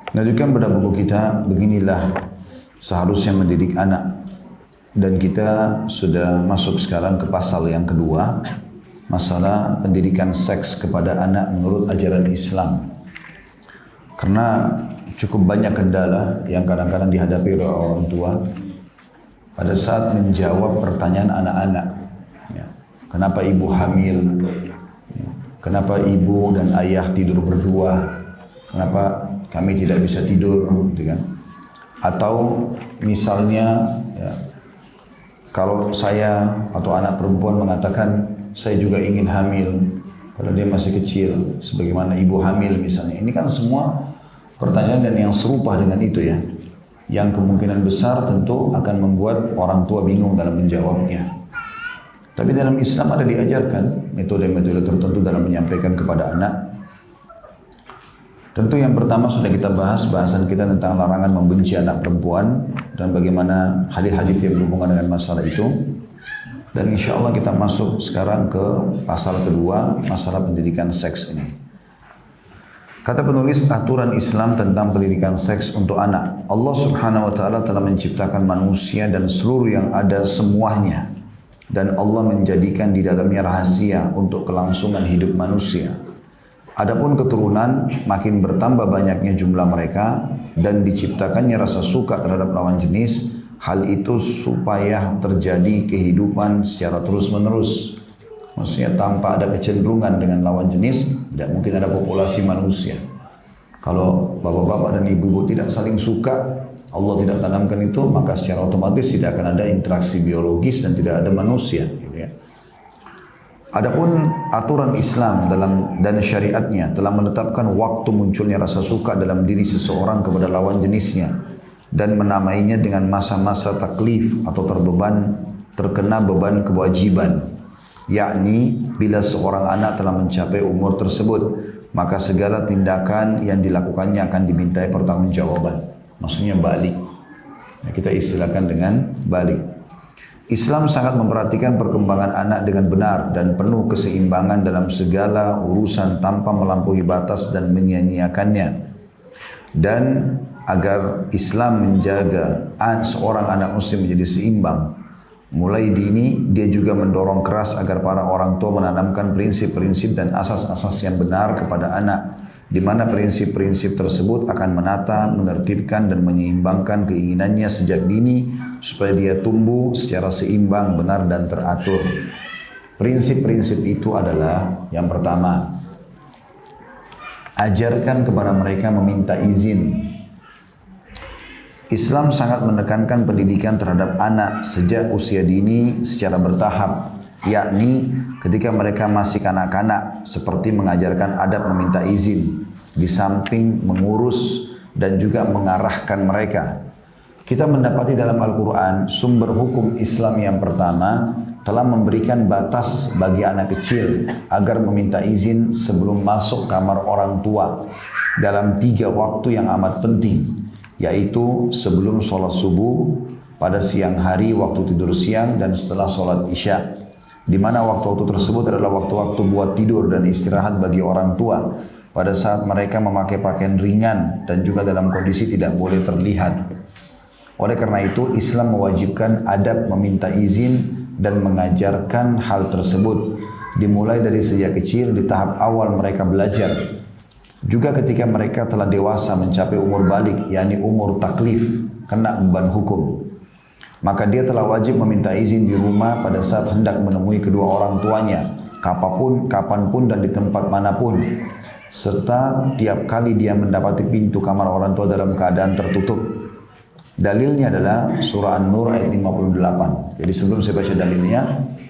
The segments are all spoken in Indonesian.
Lanjutkan pada buku kita, beginilah seharusnya mendidik anak. Dan kita sudah masuk sekarang ke pasal yang kedua, masalah pendidikan seks kepada anak menurut ajaran Islam. Karena cukup banyak kendala yang kadang-kadang dihadapi oleh orang tua pada saat menjawab pertanyaan anak-anak. Ya. Kenapa ibu hamil? Ya. Kenapa ibu dan ayah tidur berdua? Kenapa kami tidak bisa tidur? Gitu kan? Atau misalnya, ya, kalau saya atau anak perempuan mengatakan saya juga ingin hamil, padahal dia masih kecil, sebagaimana ibu hamil misalnya. Ini kan semua pertanyaan dan yang serupa dengan itu ya, yang kemungkinan besar tentu akan membuat orang tua bingung dalam menjawabnya. Tapi dalam Islam ada diajarkan metode-metode tertentu dalam menyampaikan kepada anak. Tentu yang pertama sudah kita bahas bahasan kita tentang larangan membenci anak perempuan dan bagaimana hadis-hadis yang berhubungan dengan masalah itu. Dan insya Allah kita masuk sekarang ke pasal kedua, masalah pendidikan seks ini. Kata penulis, aturan Islam tentang pendidikan seks untuk anak. Allah Subhanahu wa Ta'ala telah menciptakan manusia dan seluruh yang ada semuanya. Dan Allah menjadikan di dalamnya rahasia untuk kelangsungan hidup manusia. Adapun keturunan, makin bertambah banyaknya jumlah mereka dan diciptakannya rasa suka terhadap lawan jenis. Hal itu supaya terjadi kehidupan secara terus-menerus. Maksudnya tanpa ada kecenderungan dengan lawan jenis, tidak mungkin ada populasi manusia. Kalau bapak-bapak dan ibu-ibu tidak saling suka, Allah tidak tanamkan itu, maka secara otomatis tidak akan ada interaksi biologis dan tidak ada manusia. Gitu ya. Adapun aturan Islam dan syariatnya telah menetapkan waktu munculnya rasa suka dalam diri seseorang kepada lawan jenisnya dan menamainya dengan masa-masa taklif atau terkena beban kewajiban, yakni bila seorang anak telah mencapai umur tersebut maka segala tindakan yang dilakukannya akan dimintai pertanggungjawaban. Maksudnya balik. Kita istilahkan dengan balik. Islam sangat memperhatikan perkembangan anak dengan benar dan penuh keseimbangan dalam segala urusan tanpa melampaui batas dan menyia-nyiakannya. Dan agar Islam menjaga seorang anak muslim menjadi seimbang, mulai dini dia juga mendorong keras agar para orang tua menanamkan prinsip-prinsip dan asas-asas yang benar kepada anak, di mana prinsip-prinsip tersebut akan menata, menertibkan dan menyeimbangkan keinginannya sejak dini supaya dia tumbuh secara seimbang, benar dan teratur. Prinsip-prinsip itu adalah yang pertama, ajarkan kepada mereka meminta izin. Islam sangat menekankan pendidikan terhadap anak sejak usia dini secara bertahap, yakni ketika mereka masih kanak-kanak, seperti mengajarkan adab meminta izin, di samping mengurus dan juga mengarahkan mereka. Kita mendapati dalam Al-Quran, sumber hukum Islam yang pertama telah memberikan batas bagi anak kecil agar meminta izin sebelum masuk kamar orang tua dalam 3 waktu yang amat penting, yaitu sebelum sholat subuh, pada siang hari waktu tidur siang, dan setelah sholat isya, di mana waktu-waktu tersebut adalah waktu-waktu buat tidur dan istirahat bagi orang tua pada saat mereka memakai pakaian ringan dan juga dalam kondisi tidak boleh terlihat. Oleh karena itu, Islam mewajibkan adab meminta izin dan mengajarkan hal tersebut, dimulai dari sejak kecil di tahap awal mereka belajar. Juga ketika mereka telah dewasa mencapai umur balik, yakni umur taklif, kena beban hukum, maka dia telah wajib meminta izin di rumah pada saat hendak menemui kedua orang tuanya, kapanpun dan di tempat manapun, serta tiap kali dia mendapati pintu kamar orang tua dalam keadaan tertutup. Dalilnya adalah surah An-Nur ayat 58. Jadi sebelum saya baca dalilnya,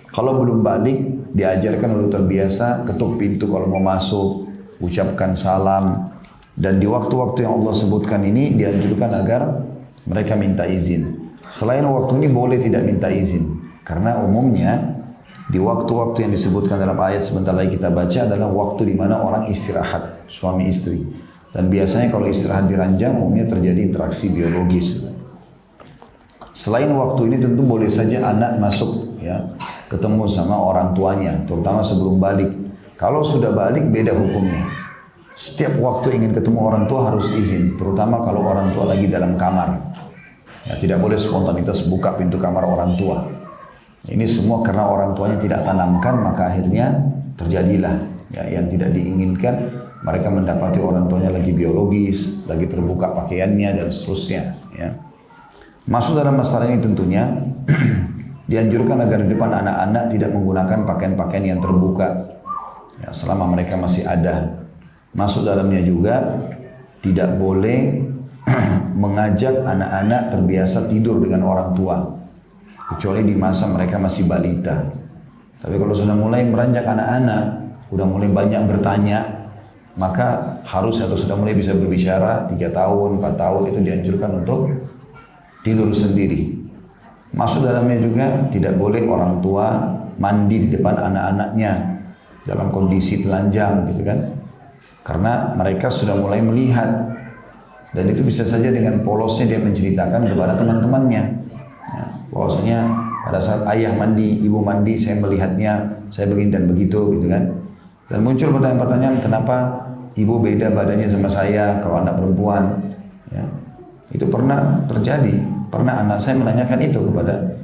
kalau belum balik, diajarkan lalu terbiasa ketuk pintu kalau mau masuk, ucapkan salam. Dan di waktu-waktu yang Allah sebutkan ini dianjurkan agar mereka minta izin. Selain waktu ini boleh tidak minta izin. Karena umumnya di waktu-waktu yang disebutkan dalam ayat sebentar lagi kita baca adalah waktu di mana orang istirahat, suami istri. Dan biasanya kalau istirahat di ranjang umumnya terjadi interaksi biologis. Selain waktu ini tentu boleh saja anak masuk ya, ketemu sama orang tuanya, terutama sebelum balik. Kalau sudah balik beda hukumnya. Setiap waktu ingin ketemu orang tua harus izin, terutama kalau orang tua lagi dalam kamar. Ya, tidak boleh spontanitas buka pintu kamar orang tua. Ini semua karena orang tuanya tidak tanamkan, maka akhirnya terjadilah ya, yang tidak diinginkan. Mereka mendapati orang tuanya lagi biologis, lagi terbuka pakaiannya dan seterusnya. Ya. Masuk dalam masalah ini tentunya dianjurkan agar di depan anak-anak tidak menggunakan pakaian-pakaian yang terbuka ya, selama mereka masih ada. Masuk dalamnya juga tidak boleh mengajak anak-anak terbiasa tidur dengan orang tua, kecuali di masa mereka masih balita. Tapi kalau sudah mulai meranjak anak-anak, sudah mulai banyak bertanya, maka harus atau sudah mulai bisa berbicara 3 tahun, 4 tahun itu dianjurkan untuk tidur sendiri. Masuk dalamnya juga tidak boleh orang tua mandi di depan anak-anaknya dalam kondisi telanjang gitu kan. Karena mereka sudah mulai melihat, dan itu bisa saja dengan polosnya dia menceritakan kepada teman-temannya ya, bahwasanya pada saat ayah mandi, ibu mandi, saya melihatnya, saya begini dan begitu gitu kan. Dan muncul pertanyaan-pertanyaan, kenapa ibu beda badannya sama saya kalau anak perempuan ya. Itu pernah terjadi, pernah anak saya menanyakan itu kepada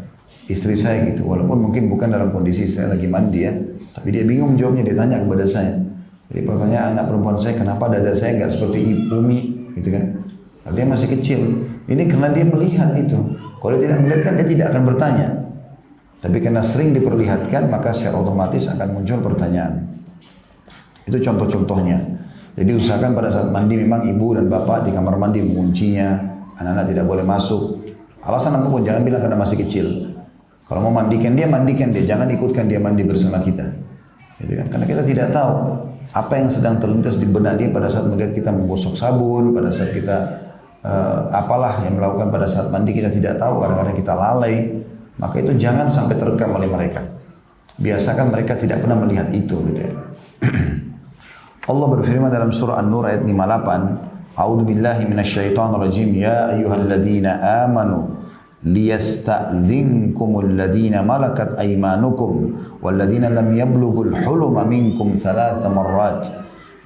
istri saya gitu, walaupun mungkin bukan dalam kondisi saya lagi mandi ya, tapi dia bingung jawabnya, dia tanya kepada saya. Jadi pertanyaan anak perempuan saya, kenapa dada saya nggak seperti Umi, gitu kan? Karena dia masih kecil. Ini karena dia melihat itu. Kalau dia tidak melihat kan dia tidak akan bertanya. Tapi karena sering diperlihatkan, maka secara otomatis akan muncul pertanyaan. Itu contoh-contohnya. Jadi usahakan pada saat mandi memang ibu dan bapak di kamar mandi menguncinya, anak-anak tidak boleh masuk. Alasan apapun, jangan bilang karena masih kecil. Kalau mau mandikan dia, jangan ikutkan dia mandi bersama kita. Gitu kan? Karena kita tidak tahu apa yang sedang terlintas di benak dia pada saat melihat kita menggosok sabun, pada saat kita apalah yang melakukan pada saat mandi, kita tidak tahu, kadang-kadang kita lalai. Maka itu jangan sampai terekam oleh mereka. Biasakan mereka tidak pernah melihat itu gitu ya. Allah berfirman dalam surah An-Nur ayat 58, A'udzu billahi minasyaitonir rajim, ya ayyuhalladzina amanu liyasta'dzinkumul ladzina malakat aymanukum walladzina lam yablughul huluma minkum 3 marrat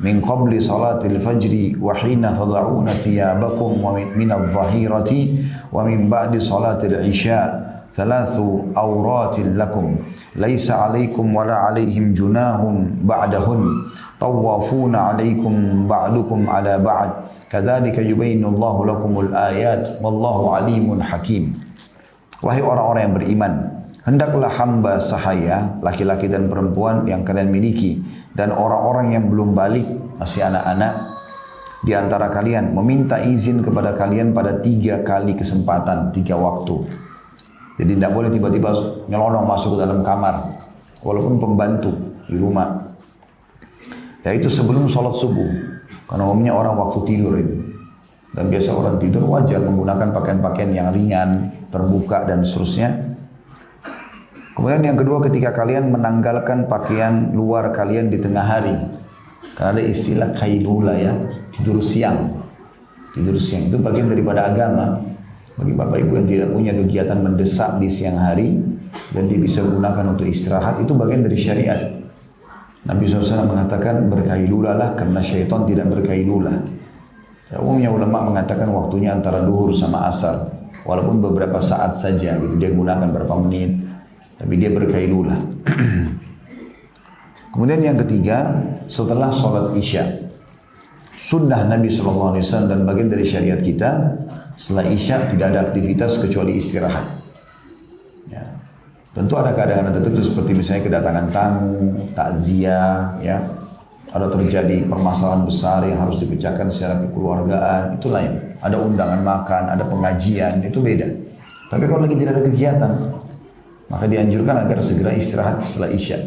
min qabli salatil fajri wa hina tad'una thiyabakum wa minadh dhahirati wa min ba'di salatil isya 3 awratin lakum laisa 'alaikum wa la 'alaihim junahum ba'dahun tawafuna 'alaikum ba'dukum 'ala ba'd kadzalika yubayyinullahu lakumul ayat wallahu 'alimun hakim. Wahai orang-orang yang beriman, hendaklah hamba sahaya, laki-laki dan perempuan yang kalian miliki, dan orang-orang yang belum balik, masih anak-anak, di antara kalian, meminta izin kepada kalian pada 3 kali kesempatan, 3 waktu. Jadi tidak boleh tiba-tiba nyelonong masuk ke dalam kamar, walaupun pembantu di rumah. Yaitu sebelum sholat subuh, karena umumnya orang waktu tidur ini. Dan biasa orang tidur wajar menggunakan pakaian-pakaian yang ringan, terbuka dan seterusnya. Kemudian yang kedua, ketika kalian menanggalkan pakaian luar kalian di tengah hari. Karena ada istilah kailula ya, tidur siang. Tidur siang itu bagian daripada agama. Bagi bapak ibu yang tidak punya kegiatan mendesak di siang hari dan dia bisa gunakan untuk istirahat, itu bagian dari syariat. Nabi SAW mengatakan berkailula lah karena syaitan tidak berkailula. Ya, umumnya ulama mengatakan waktunya antara duhur sama asar, walaupun beberapa saat saja gitu, dia gunakan berapa menit, tapi dia berkailula. Kemudian yang ketiga, setelah sholat isya, sunnah Nabi SAW dan bagian dari syariat kita, setelah isya tidak ada aktivitas kecuali istirahat. Ya. Tentu ada keadaan tertentu seperti misalnya kedatangan tamu, takziah, ya. Ada terjadi permasalahan besar yang harus dipecahkan secara kekeluargaan, itu lain. Ada undangan makan, ada pengajian, itu beda. Tapi kalau lagi tidak ada kegiatan, maka dianjurkan agar segera istirahat setelah isya.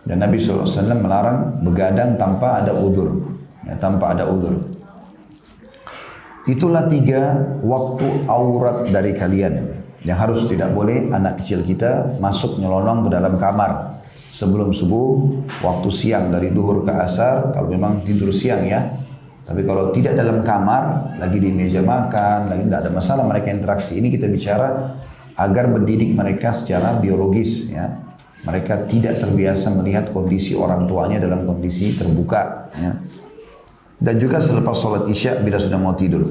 Dan Nabi SAW melarang begadang tanpa ada udzur, ya, tanpa ada udzur. Itulah 3 waktu aurat dari kalian yang harus tidak boleh anak kecil kita masuk nyelonong ke dalam kamar sebelum subuh, waktu siang dari duhur ke asar, kalau memang tidur siang ya. Tapi kalau tidak dalam kamar, lagi di meja makan, lagi tidak ada masalah mereka interaksi. Ini kita bicara agar mendidik mereka secara biologis ya. Mereka tidak terbiasa melihat kondisi orang tuanya dalam kondisi terbuka ya. dan juga selepas sholat isya bila sudah mau tidur.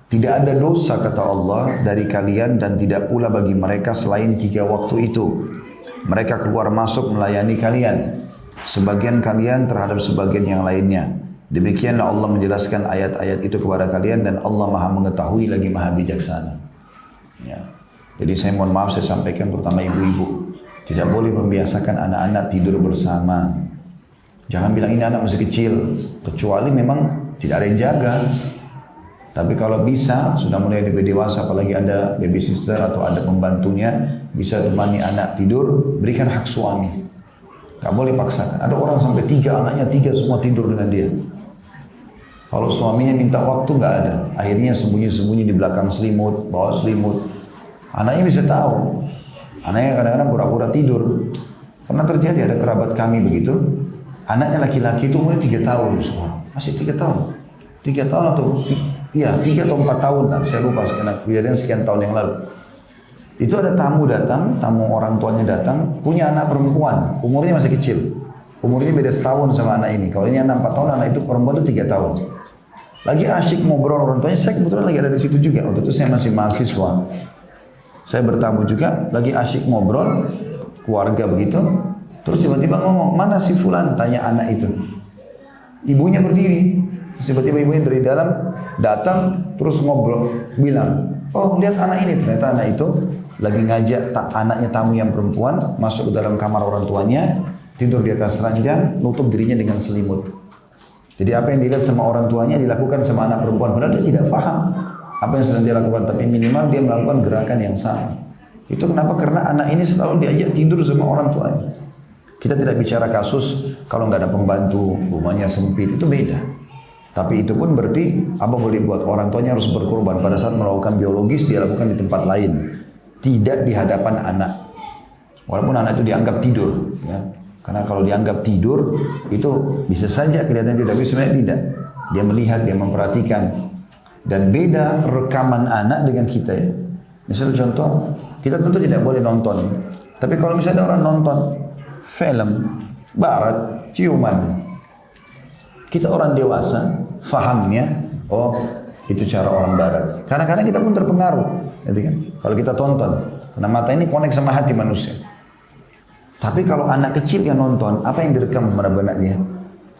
Tidak ada dosa kata Allah dari kalian dan tidak pula bagi mereka selain 3 waktu itu. Mereka keluar masuk melayani kalian, sebagian kalian terhadap sebagian yang lainnya. Demikianlah Allah menjelaskan ayat-ayat itu kepada kalian dan Allah Maha mengetahui lagi Maha bijaksana. Ya. Jadi saya mohon maaf saya sampaikan terutama ibu-ibu, tidak boleh membiasakan anak-anak tidur bersama. Jangan bilang ini anak masih kecil, kecuali memang tidak ada yang jaga. Tapi kalau bisa, sudah mulai lebih dewasa, apalagi ada baby sister atau ada pembantunya, bisa temani anak tidur, berikan hak suami. Gak boleh paksakan. Ada orang sampai 3 anaknya, 3 semua tidur dengan dia. Kalau suaminya minta waktu gak ada. Akhirnya sembunyi-sembunyi di belakang selimut, bawa selimut. Anaknya bisa tahu. Anaknya kadang-kadang pura-pura tidur. Pernah terjadi ada kerabat kami begitu. Anaknya laki-laki itu umurnya 3 tahun. Masih 3 tahun. 3 tahun atau... Iya, 3 atau 4 tahun lah, saya lupa kejadian sekian tahun yang lalu. Itu ada tamu datang, tamu orang tuanya datang, punya anak perempuan, umurnya masih kecil. Umurnya beda setahun sama anak ini. Kalau ini anak 4 tahun, anak itu perempuan itu 3 tahun. Lagi asyik ngobrol orang tuanya, saya kebetulan lagi ada di situ juga. Waktu itu saya masih mahasiswa. Saya bertamu juga, lagi asyik ngobrol, keluarga begitu. Terus tiba-tiba ngomong, mana si fulan? Tanya anak itu. Ibunya berdiri. Tiba-tiba ibunya dari dalam datang terus ngobrol, bilang, oh lihat anak ini. Ternyata anak itu lagi ngajak anaknya tamu yang perempuan masuk ke dalam kamar orang tuanya, tidur di atas ranjang, nutup dirinya dengan selimut. Jadi apa yang dilihat sama orang tuanya dilakukan sama anak perempuan, padahal dia tidak paham apa yang sedang dia lakukan, tapi minimal dia melakukan gerakan yang sama. Itu kenapa? Karena anak ini selalu diajak tidur sama orang tuanya. Kita tidak bicara kasus kalau nggak ada pembantu, rumahnya sempit, itu beda. Tapi itu pun berarti apa boleh buat, orang tuanya harus berkorban pada saat melakukan biologis, dia lakukan di tempat lain, tidak di hadapan anak. Walaupun anak itu dianggap tidur, ya. Karena kalau dianggap tidur itu bisa saja kelihatan tidak, tapi sebenarnya tidak. Dia melihat, dia memperhatikan. Dan beda rekaman anak dengan kita ya. Misalnya contoh, kita tentu tidak boleh nonton. Tapi kalau misalnya orang nonton film barat, ciuman, kita orang dewasa, fahamnya, oh itu cara orang barat. Kadang-kadang kita pun terpengaruh, gitu kan? Kalau kita tonton, karena mata ini connect sama hati manusia. Tapi kalau anak kecil yang nonton, apa yang direkam pada benaknya?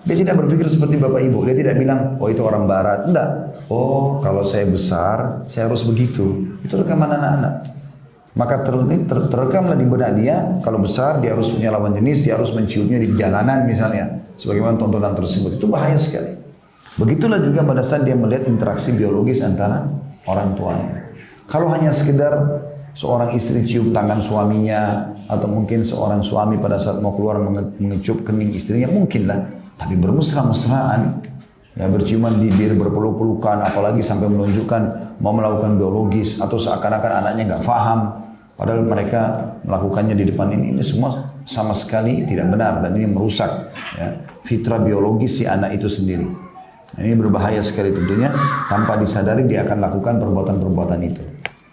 Dia tidak berpikir seperti bapak ibu. Dia tidak bilang, oh itu orang barat. Enggak. Oh kalau saya besar, saya harus begitu. Itu rekaman anak-anak. Maka terekamlah di benak dia, kalau besar dia harus punya lawan jenis, dia harus menciumnya di jalanan misalnya. Sebagaimana tontonan tersebut. Itu bahaya sekali. Begitulah juga pada saat dia melihat interaksi biologis antara orang tuanya. Kalau hanya sekedar seorang istri cium tangan suaminya, atau mungkin seorang suami pada saat mau keluar mengecup kening istrinya, mungkin lah. Tapi bermesra-mesraan, ya, berciuman di bibir, berpeluk-pelukan, apalagi sampai menunjukkan mau melakukan biologis, atau seakan-akan anaknya nggak paham, padahal mereka melakukannya di depan ini semua sama sekali tidak benar, dan ini merusak ya, fitrah biologis si anak itu sendiri. Nah, ini berbahaya sekali tentunya, tanpa disadari dia akan lakukan perbuatan-perbuatan itu.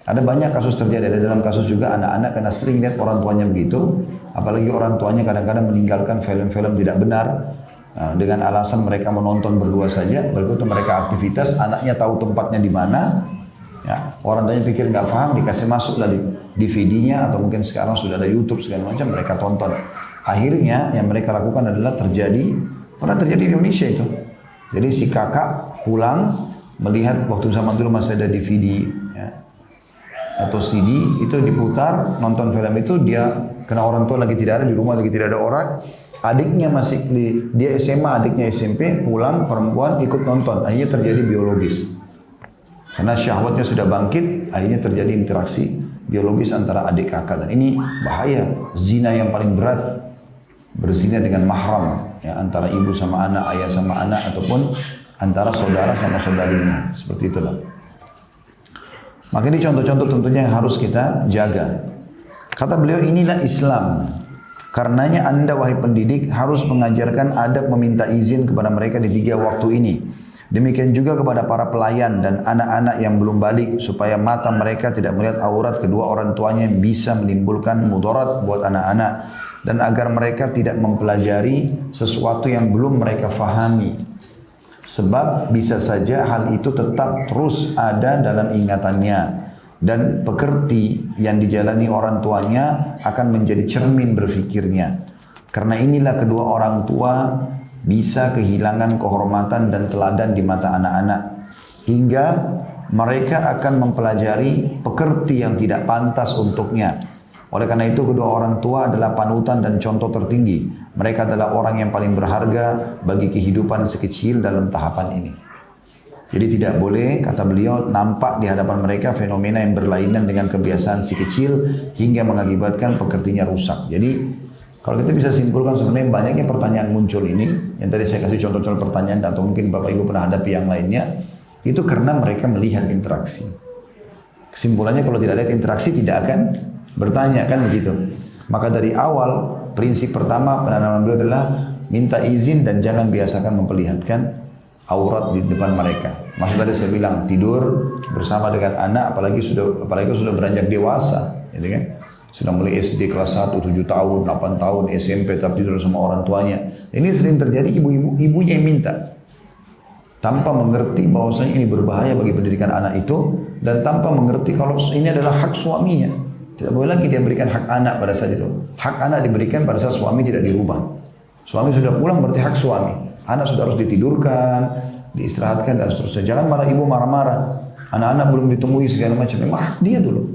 Ada banyak kasus terjadi, ada dalam kasus juga anak-anak karena sering lihat orang tuanya begitu, apalagi orang tuanya kadang-kadang meninggalkan film-film tidak benar, dengan alasan mereka menonton berdua saja, begitu mereka aktivitas, anaknya tahu tempatnya di mana, ya, orang tuanya pikir nggak paham, dikasih masuk dari DVD-nya, atau mungkin sekarang sudah ada YouTube segala macam, mereka tonton. Akhirnya yang mereka lakukan adalah pernah terjadi di Indonesia itu. Jadi si kakak pulang melihat waktu zaman dulu masih ada DVD ya, atau CD, itu diputar, nonton film itu, dia karena orang tua lagi tidak ada di rumah, lagi tidak ada orang, adiknya masih dia SMA, adiknya SMP, pulang perempuan ikut nonton, akhirnya terjadi biologis. Karena syahwatnya sudah bangkit, akhirnya terjadi interaksi biologis antara adik kakak, dan ini bahaya, zina yang paling berat, berzina dengan mahram, ya, antara ibu sama anak, ayah sama anak, ataupun antara saudara sama saudarinya, seperti itulah. Maka ini contoh-contoh tentunya yang harus kita jaga. Kata beliau, inilah Islam. Karenanya Anda wahai pendidik harus mengajarkan adab meminta izin kepada mereka di 3 waktu ini. Demikian juga kepada para pelayan dan anak-anak yang belum balik, supaya mata mereka tidak melihat aurat kedua orang tuanya yang bisa menimbulkan mudarat buat anak-anak, dan agar mereka tidak mempelajari sesuatu yang belum mereka fahami. Sebab bisa saja hal itu tetap terus ada dalam ingatannya dan pekerti yang dijalani orang tuanya akan menjadi cermin berfikirnya. Karena inilah kedua orang tua bisa kehilangan kehormatan dan teladan di mata anak-anak hingga mereka akan mempelajari pekerti yang tidak pantas untuknya. Oleh karena itu kedua orang tua adalah panutan dan contoh tertinggi. Mereka adalah orang yang paling berharga bagi kehidupan sekecil dalam tahapan ini. Jadi tidak boleh, kata beliau, nampak di hadapan mereka fenomena yang berlainan dengan kebiasaan si kecil hingga mengakibatkan pekertinya rusak. Jadi kalau kita bisa simpulkan sebenarnya banyaknya pertanyaan muncul ini, yang tadi saya kasih contoh-contoh pertanyaan atau mungkin Bapak Ibu pernah hadapi yang lainnya, itu karena mereka melihat interaksi. Kesimpulannya kalau tidak ada interaksi tidak akan bertanya, kan begitu. Maka dari awal prinsip pertama penanaman beliau adalah minta izin dan jangan biasakan memperlihatkan aurat di depan mereka. Maksud tadi saya bilang tidur bersama dengan anak apalagi sudah beranjak dewasa, gitu kan? Sudah mulai SD kelas 1, 7 tahun, 8 tahun, SMP tetap tidur sama orang tuanya. Ini sering terjadi ibunya yang minta. Tanpa mengerti bahwasanya ini berbahaya bagi pendidikan anak itu dan tanpa mengerti kalau ini adalah hak suaminya. Tidak boleh lagi dia berikan hak anak pada saat itu. Hak anak diberikan pada saat suami tidak dirubah. Suami sudah pulang berarti hak suami. Anak sudah harus ditidurkan, diistirahatkan dan seterusnya. Jangan malah ibu marah-marah. Anak-anak belum ditemui segala macam. Memang hak dia dulu.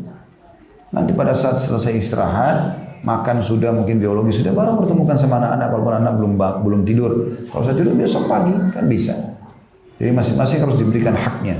Nanti pada saat selesai istirahat, makan sudah mungkin biologi sudah baru pertemukan sama anak-anak walaupun anak belum tidur. Kalau saya tidur besok pagi kan bisa. Jadi masing-masing harus diberikan haknya.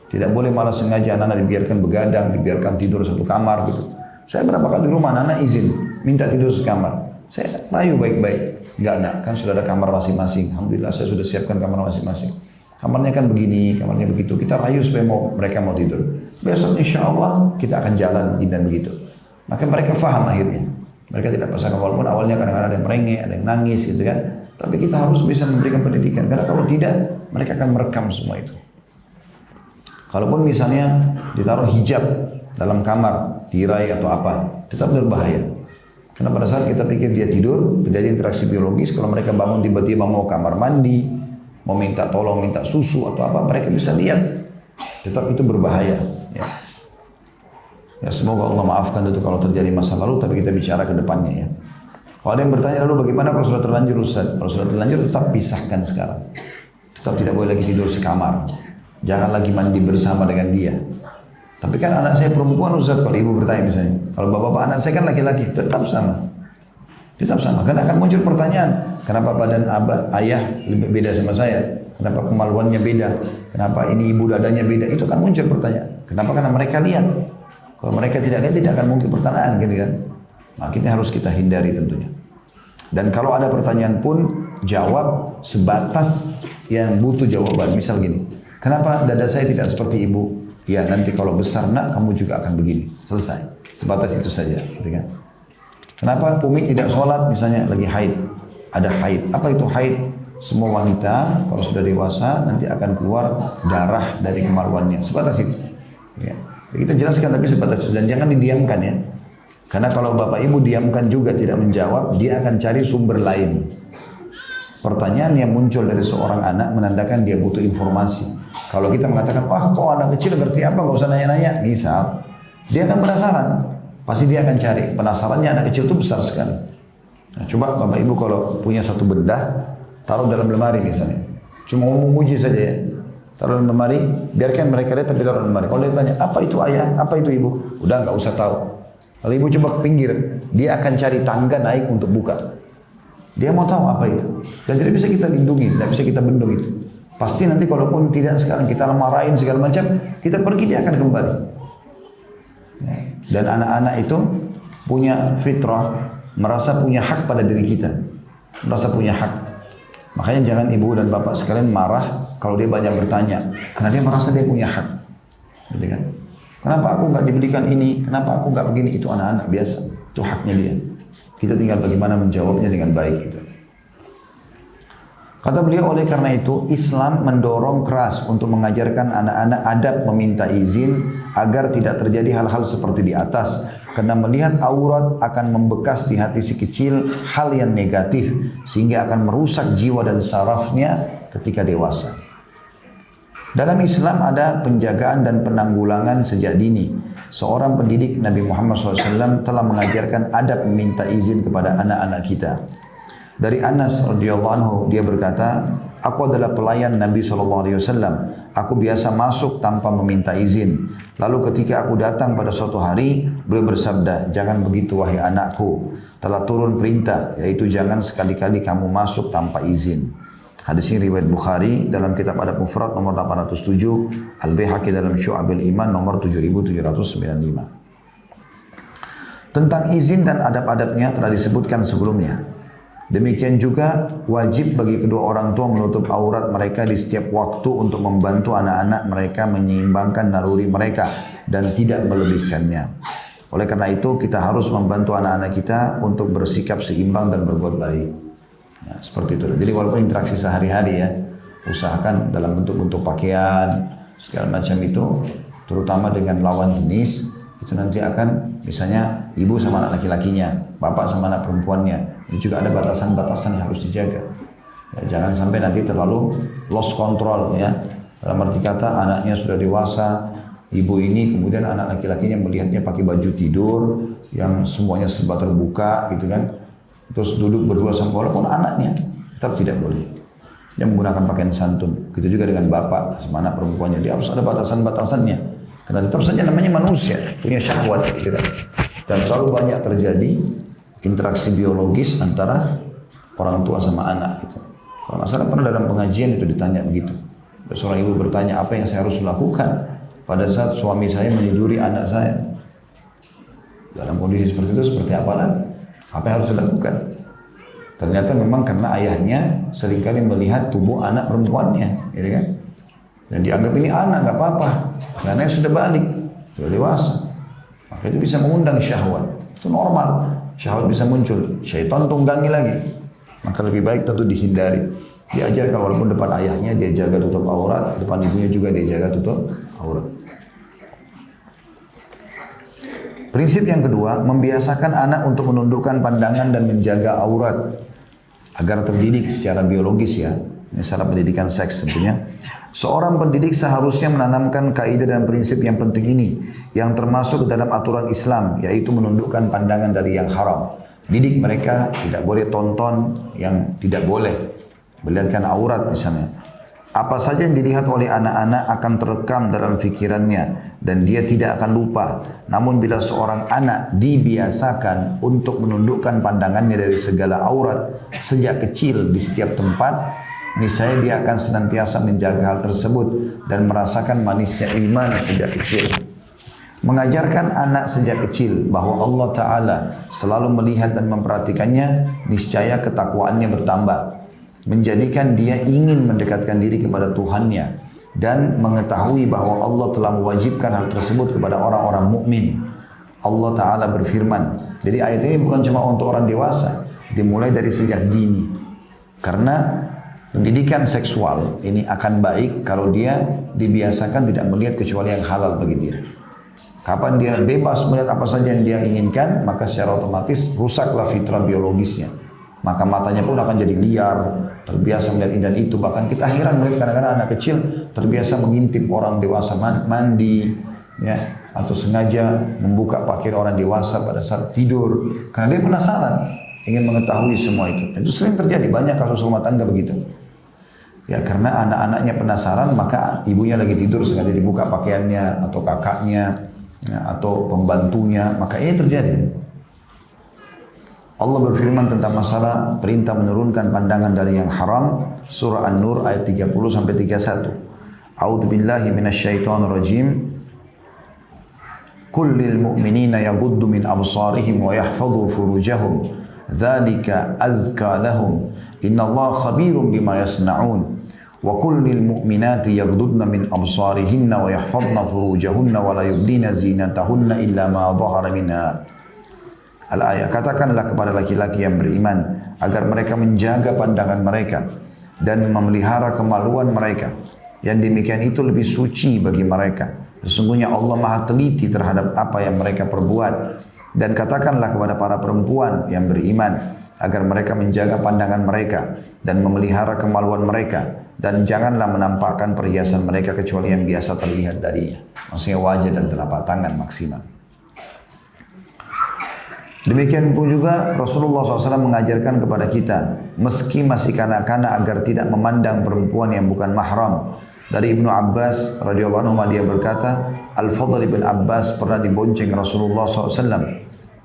Tidak boleh malah sengaja anak-anak dibiarkan begadang, dibiarkan tidur satu kamar gitu. Saya berapa kali di rumah anak-anak izin minta tidur sekamar. Saya rayu baik-baik. Enggak nak, kan sudah ada kamar masing-masing. Alhamdulillah saya sudah siapkan kamar masing-masing. Kamarnya kan begini, kamarnya begitu. Kita rayu supaya mereka mau tidur. Besok insya Allah kita akan jalan begini dan begitu. Maka mereka faham akhirnya. Mereka tidak pasang walaupun awalnya kadang-kadang ada yang merengek, ada yang nangis gitu kan. Tapi kita harus bisa memberikan pendidikan. Karena kalau tidak, mereka akan merekam semua itu. Kalaupun misalnya ditaruh hijab dalam kamar, tirai atau apa, tetap berbahaya. Karena pada saat kita pikir dia tidur, terjadi interaksi biologis, kalau mereka bangun tiba-tiba mau kamar mandi, mau minta tolong, minta susu atau apa, mereka bisa lihat. Tetap itu berbahaya. Ya, semoga Allah maafkan itu kalau terjadi masa lalu, tapi kita bicara ke depannya ya. Kalau ada yang bertanya lalu bagaimana kalau sudah terlanjur Ustaz? Kalau sudah terlanjur tetap pisahkan sekarang. Tetap tidak boleh lagi tidur sekamar. Jangan lagi mandi bersama dengan dia. Tapi kan anak saya perempuan Ustaz, kalau ibu bertanya misalnya. Kalau bapak-bapak anak saya kan laki-laki, tetap sama. Tetap sama. Karena akan muncul pertanyaan. Kenapa badan ayah lebih beda sama saya? Kenapa kemaluannya beda? Kenapa ini ibu dadanya beda? Itu kan muncul pertanyaan. Kenapa? Karena mereka lihat. Kalau mereka tidak lihat, tidak akan mungkin pertanyaan gitu kan. Makanya harus kita hindari tentunya. Dan kalau ada pertanyaan pun, jawab sebatas yang butuh jawaban. Misal gini, kenapa dada saya tidak seperti ibu? Ya nanti kalau besar nak kamu juga akan begini. Selesai. Sebatas itu saja. Gitu kan. Kenapa Umi tidak sholat misalnya lagi haid? Ada haid. Apa itu haid? Semua wanita kalau sudah dewasa nanti akan keluar darah dari kemaluannya. Sebatas itu. Ya. Kita jelaskan tapi sebatas itu. Dan jangan didiamkan ya. Karena kalau bapak ibu diamkan juga tidak menjawab, dia akan cari sumber lain. Pertanyaan yang muncul dari seorang anak menandakan dia butuh informasi. Kalau kita mengatakan, wah kok anak kecil ngerti apa, gak usah nanya-nanya. Misal, dia akan penasaran. Pasti dia akan cari. Penasarannya anak kecil itu besar sekali. Nah, coba bapak ibu kalau punya satu benda, taruh dalam lemari misalnya. Cuma mau menguji saja ya. Taruh dalam lemari, biarkan mereka lihat tapi taruh dalam lemari. Kalau dia tanya, apa itu ayah, apa itu ibu? Udah gak usah tahu. Kalau ibu coba ke pinggir, dia akan cari tangga naik untuk buka. Dia mau tahu apa itu. Dan tidak bisa kita lindungi, tidak bisa kita bendung itu. Pasti nanti kalaupun tidak sekarang kita marahin segala macam, kita pergi dia akan kembali. Dan anak-anak itu punya fitrah, merasa punya hak pada diri kita. Merasa punya hak. Makanya jangan ibu dan bapak sekalian marah kalau dia banyak bertanya. Karena dia merasa dia punya hak. Gitu kan? Kenapa aku nggak diberikan ini? Kenapa aku nggak begini? Itu anak-anak biasa. Itu haknya dia. Kita tinggal bagaimana menjawabnya dengan baik itu. Kata beliau, oleh karena itu Islam mendorong keras untuk mengajarkan anak-anak adab meminta izin agar tidak terjadi hal-hal seperti di atas. Karena melihat aurat akan membekas di hati si kecil hal yang negatif sehingga akan merusak jiwa dan sarafnya ketika dewasa. Dalam Islam ada penjagaan dan penanggulangan sejak dini. Seorang pendidik Nabi Muhammad SAW telah mengajarkan adab meminta izin kepada anak-anak kita. Dari Anas radhiyallahu anhu dia berkata, aku adalah pelayan Nabi SAW. Aku biasa masuk tanpa meminta izin. Lalu ketika aku datang pada suatu hari, beliau bersabda, jangan begitu wahai anakku. Telah turun perintah, yaitu jangan sekali-kali kamu masuk tanpa izin. Hadis ini riwayat Bukhari dalam kitab Adab Mufrad nomor 807, Al-Baihaqi dalam Syu'abil Iman nomor 7795. Tentang izin dan adab-adabnya telah disebutkan sebelumnya. Demikian juga wajib bagi kedua orang tua menutup aurat mereka di setiap waktu untuk membantu anak-anak mereka menyeimbangkan naluri mereka dan tidak melebihkannya. Oleh karena itu kita harus membantu anak-anak kita untuk bersikap seimbang dan berbuat baik. Ya, seperti itu. Jadi walaupun interaksi sehari-hari ya, usahakan dalam bentuk-bentuk pakaian segala macam itu, terutama dengan lawan jenis, itu nanti akan misalnya ibu sama anak laki-lakinya, bapak sama anak perempuannya, itu juga ada batasan-batasan yang harus dijaga. Ya, jangan sampai nanti terlalu lost control ya. Dalam arti kata anaknya sudah dewasa, ibu ini kemudian anak laki-lakinya melihatnya pakai baju tidur yang semuanya serba terbuka gitu kan. Terus duduk berdua sama walaupun anaknya, tetap tidak boleh. Dia menggunakan pakaian santun. Begitu juga dengan bapak sama anak perempuannya. Dia harus ada batasan-batasannya. Karena tetap saja namanya manusia, punya syahwat. Gitu. Dan selalu banyak terjadi interaksi biologis antara orang tua sama anak. Gitu. Kalau nggak salah pernah dalam pengajian itu ditanya begitu. Seorang ibu bertanya, apa yang saya harus lakukan pada saat suami saya meniduri anak saya? Dalam kondisi seperti itu, seperti apa lagi? Apa yang harus dilakukan? Ternyata memang karena ayahnya seringkali melihat tubuh anak perempuannya, gitu kan? Dan dianggap ini anak, nggak apa-apa, karena sudah balik, sudah dewasa. Maka itu bisa mengundang syahwat. Itu normal, syahwat bisa muncul. Syaitan tunggangi lagi. Maka lebih baik tentu dihindari. Diajarkan walaupun depan ayahnya dia jaga tutup aurat, depan ibunya juga dia jaga tutup aurat. Prinsip yang kedua, membiasakan anak untuk menundukkan pandangan dan menjaga aurat agar terdidik secara biologis ya. Ini secara pendidikan seks tentunya. Seorang pendidik seharusnya menanamkan kaidah dan prinsip yang penting ini yang termasuk dalam aturan Islam, yaitu menundukkan pandangan dari yang haram. Didik mereka tidak boleh tonton yang tidak boleh, melihatkan aurat misalnya. Apa saja yang dilihat oleh anak-anak akan terekam dalam fikirannya dan dia tidak akan lupa. Namun bila seorang anak dibiasakan untuk menundukkan pandangannya dari segala aurat sejak kecil di setiap tempat, niscaya dia akan senantiasa menjaga hal tersebut dan merasakan manisnya iman sejak kecil. Mengajarkan anak sejak kecil bahwa Allah Ta'ala selalu melihat dan memperhatikannya, niscaya ketakwaannya bertambah. Menjadikan dia ingin mendekatkan diri kepada Tuhannya dan mengetahui bahwa Allah telah mewajibkan hal tersebut kepada orang-orang mukmin. Allah Ta'ala berfirman. Jadi ayat ini bukan cuma untuk orang dewasa, dimulai dari sejak dini. Karena pendidikan seksual ini akan baik kalau dia dibiasakan tidak melihat kecuali yang halal bagi dia. Kapan dia bebas melihat apa saja yang dia inginkan, maka secara otomatis rusaklah fitrah biologisnya. Maka matanya pun akan jadi liar, terbiasa melihat ini dan itu. Bahkan kita heran melihat kadang-kadang anak kecil terbiasa mengintip orang dewasa mandi, ya, atau sengaja membuka pakaian orang dewasa pada saat tidur. Karena dia penasaran, ingin mengetahui semua itu. Itu sering terjadi, banyak kasus rumah tangga begitu. Ya, karena anak-anaknya penasaran, maka ibunya lagi tidur sengaja dibuka pakaiannya, atau kakaknya, ya, atau pembantunya, maka ini terjadi. Allah berfirman tentang masalah perintah menurunkan pandangan dari yang haram, surah An-Nur ayat 30-31. A'udzu billahi minasyaitonir rajim. Kullil mu'minina yaghuddu min absarihim wa yahfadhu furujahum. Dzalika azka lahum. Innallaha khabirum bima yasna'un. Wa kullil mu'minati yaghuddna min absarihinna wa yahfadhna furujahunna wa la yubdina zinatahunna illa ma dhahara minha. Al-ayat, katakanlah kepada laki-laki yang beriman agar mereka menjaga pandangan mereka dan memelihara kemaluan mereka. Yang demikian itu lebih suci bagi mereka. Sesungguhnya Allah Maha teliti terhadap apa yang mereka perbuat. Dan katakanlah kepada para perempuan yang beriman agar mereka menjaga pandangan mereka dan memelihara kemaluan mereka. dan janganlah menampakkan perhiasan mereka kecuali yang biasa terlihat darinya. Maksudnya wajah dan telapak tangan maksimal. Demikian pun juga Rasulullah SAW mengajarkan kepada kita, meski masih kanak-kanak, agar tidak memandang perempuan yang bukan mahram. Dari Ibnu Abbas radhiyallahu anhu dia berkata, Al-Fadl ibn Abbas pernah dibonceng Rasulullah SAW.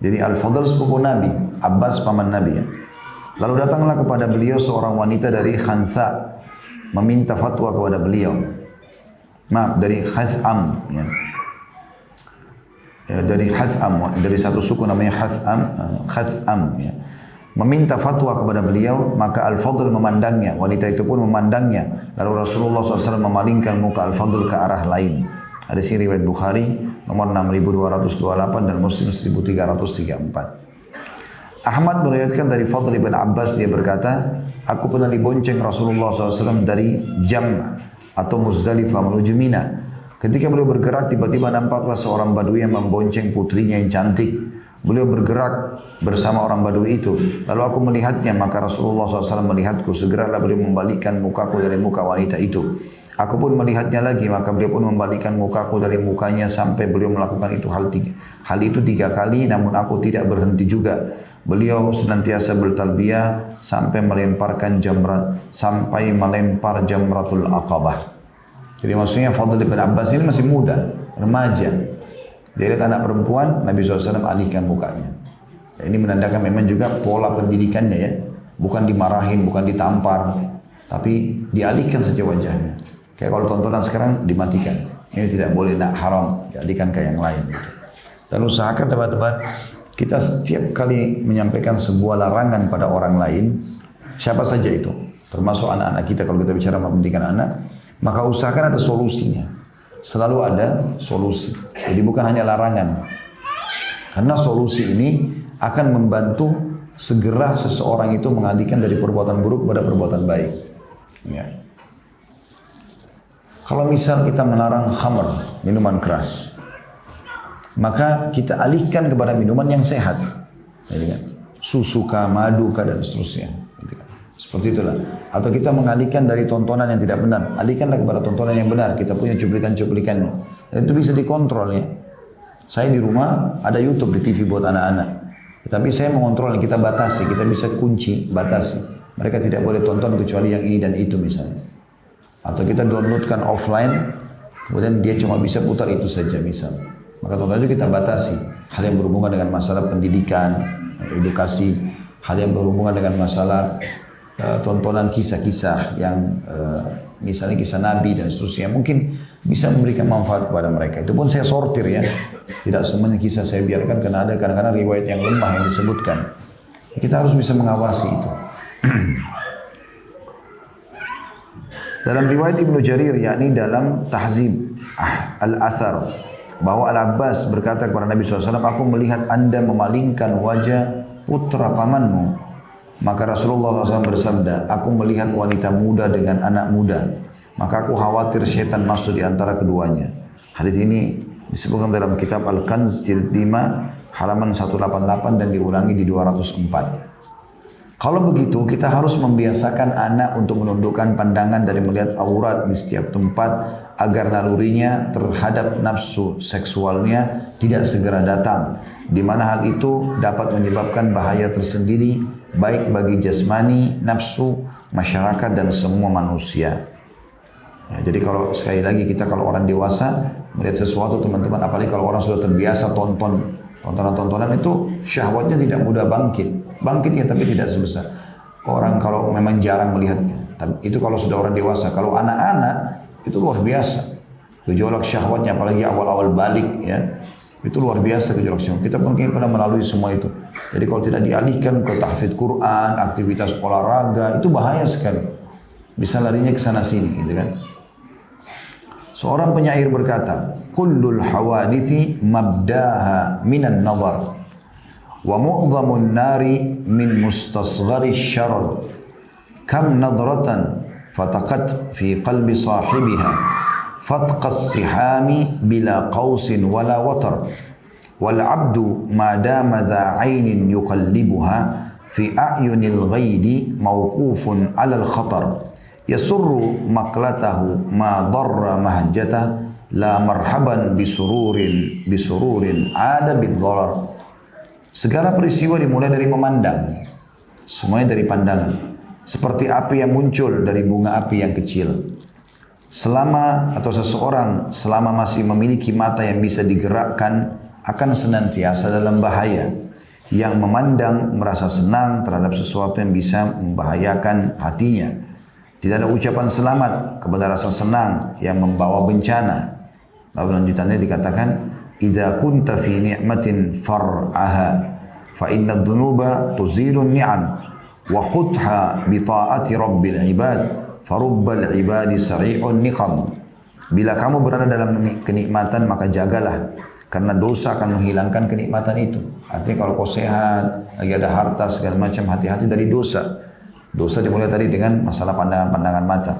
Jadi Al-Fadl sepupu Nabi, Abbas paman Nabi. Lalu datanglah kepada beliau seorang wanita dari Khantha, meminta fatwa kepada beliau. Maaf, dari Khatham. Dari Khatham, dari satu suku namanya Khatham. Meminta fatwa kepada beliau, maka Al-Fadl memandangnya. Wanita itu pun memandangnya. Lalu Rasulullah SAW memalingkan muka Al-Fadl ke arah lain. Ada sini riwayat Bukhari nomor 6228 dan Muslim 1334. Ahmad meriwayatkan dari Fadl ibn Abbas, dia berkata, aku pernah dibonceng Rasulullah SAW dari Jam atau Muzdalifah menuju Mina. Ketika beliau bergerak, tiba-tiba nampaklah seorang badui yang membonceng putrinya yang cantik. Beliau bergerak bersama orang badui itu. Lalu aku melihatnya, maka Rasulullah SAW melihatku. Segeralah beliau membalikkan mukaku dari muka wanita itu. Aku pun melihatnya lagi, maka beliau pun membalikkan mukaku dari mukanya sampai beliau melakukan itu hal itu 3 kali, namun aku tidak berhenti juga. Beliau senantiasa bertalbiyah sampai melempar jamratul aqabah. Jadi maksudnya Fadl bin Abbas ini masih muda, remaja. Dia lihat anak perempuan, Nabi SAW alihkan mukanya. Ini menandakan memang juga pola pendidikannya ya. Bukan dimarahin, bukan ditampar, tapi dialihkan saja wajahnya. Kayak kalau tontonan sekarang dimatikan. Ini tidak boleh, nak haram, dialihkan ke yang lain. Dan usahakan teman-teman, kita setiap kali menyampaikan sebuah larangan pada orang lain, siapa saja itu, termasuk anak-anak kita kalau kita bicara pendidikan anak, maka usahakan ada solusinya. Selalu ada solusi. Jadi bukan hanya larangan. Karena solusi ini akan membantu segera seseorang itu mengalihkan dari perbuatan buruk pada perbuatan baik. Ya. Kalau misal kita melarang khamr, minuman keras, maka kita alihkan kepada minuman yang sehat. Jadi kan, susu kah, madu kah, dan seterusnya. Seperti itulah. Atau kita mengalihkan dari tontonan yang tidak benar, alihkanlah kepada tontonan yang benar. Kita punya cuplikan-cuplikannya. Dan itu bisa dikontrol ya. Saya di rumah ada YouTube di TV buat anak-anak. Tapi saya mengontrol, kita batasi, kita bisa kunci, batasi. Mereka tidak boleh tonton kecuali yang ini dan itu misalnya. Atau kita downloadkan offline, kemudian dia cuma bisa putar itu saja misalnya. Maka tonton itu kita batasi. Hal yang berhubungan dengan masalah pendidikan, edukasi, hal yang berhubungan dengan masalah tontonan kisah-kisah yang misalnya kisah Nabi dan seterusnya, mungkin bisa memberikan manfaat kepada mereka. Itu pun saya sortir ya. Tidak semuanya kisah saya biarkan, karena ada kadang-kadang riwayat yang lemah yang disebutkan. Kita harus bisa mengawasi itu. Dalam riwayat Ibnu Jarir, yakni dalam Tahzib Al-Athar, bahwa Al-Abbas berkata kepada Nabi SAW, aku melihat anda memalingkan wajah putra pamanmu. Maka Rasulullah SAW bersabda, aku melihat wanita muda dengan anak muda. Maka aku khawatir syaitan masuk di antara keduanya. Hadis ini disebutkan dalam kitab Al-Kanz jilid 5 halaman 188 dan diulangi di 204. Kalau begitu, kita harus membiasakan anak untuk menundukkan pandangan dari melihat aurat di setiap tempat agar nalurinya terhadap nafsu seksualnya tidak segera datang, di mana hal itu dapat menyebabkan bahaya tersendiri baik bagi jasmani, nafsu, masyarakat dan semua manusia. Ya, jadi kalau sekali lagi kita kalau orang dewasa melihat sesuatu teman-teman, apalagi kalau orang sudah terbiasa tontonan-tontonan itu syahwatnya tidak mudah bangkitnya tapi tidak sebesar orang kalau memang jarang melihatnya. Itu kalau sudah orang dewasa. Kalau anak-anak itu luar biasa gejolak syahwatnya, apalagi awal-awal balik ya, itu luar biasa gejolak syahwat. Kita mungkin pernah melalui semua itu. Jadi kalau tidak dialihkan ke tahfidz Quran, aktivitas olahraga, itu bahaya sekali, bisa larinya ke sana sini gitu kan. Seorang penyair berkata, kullul hawadithi mabdaha minan nazar wa mu'zamun nari min mustasghari syarr kam nadratan fataqat fi qalbi sahibiha fatqas sihami bila qausin wala watar wal abdu ma dama dha ainin yuqallibuha fi a'yunil ghaidi mawqufun 'alal khatar yasurru maqlatahu ma darra mahajjata la marhaban bisururin ada biddarar. Segala peristiwa dimulai dari memandang, semuanya dari pandangan. Seperti api yang muncul dari bunga api yang kecil. Seseorang selama masih memiliki mata yang bisa digerakkan akan senantiasa dalam bahaya. Yang memandang merasa senang terhadap sesuatu yang bisa membahayakan hatinya. Tidak ada ucapan selamat kepada rasa senang yang membawa bencana. Lalu lanjutannya dikatakan, "Idza kunta fi ni'matin far'aha, fa inna dhunuba tuzilun ni'am, wa khudha bi ta'ati rabbil ibad, farubbal ibadi sari'un niqam." Bila kamu berada dalam kenikmatan maka jagalah, karena dosa akan menghilangkan kenikmatan itu. Artinya kalau kau sehat, lagi ada harta segala macam, hati-hati dari dosa. Dosa dimulai tadi dengan masalah pandangan-pandangan mata.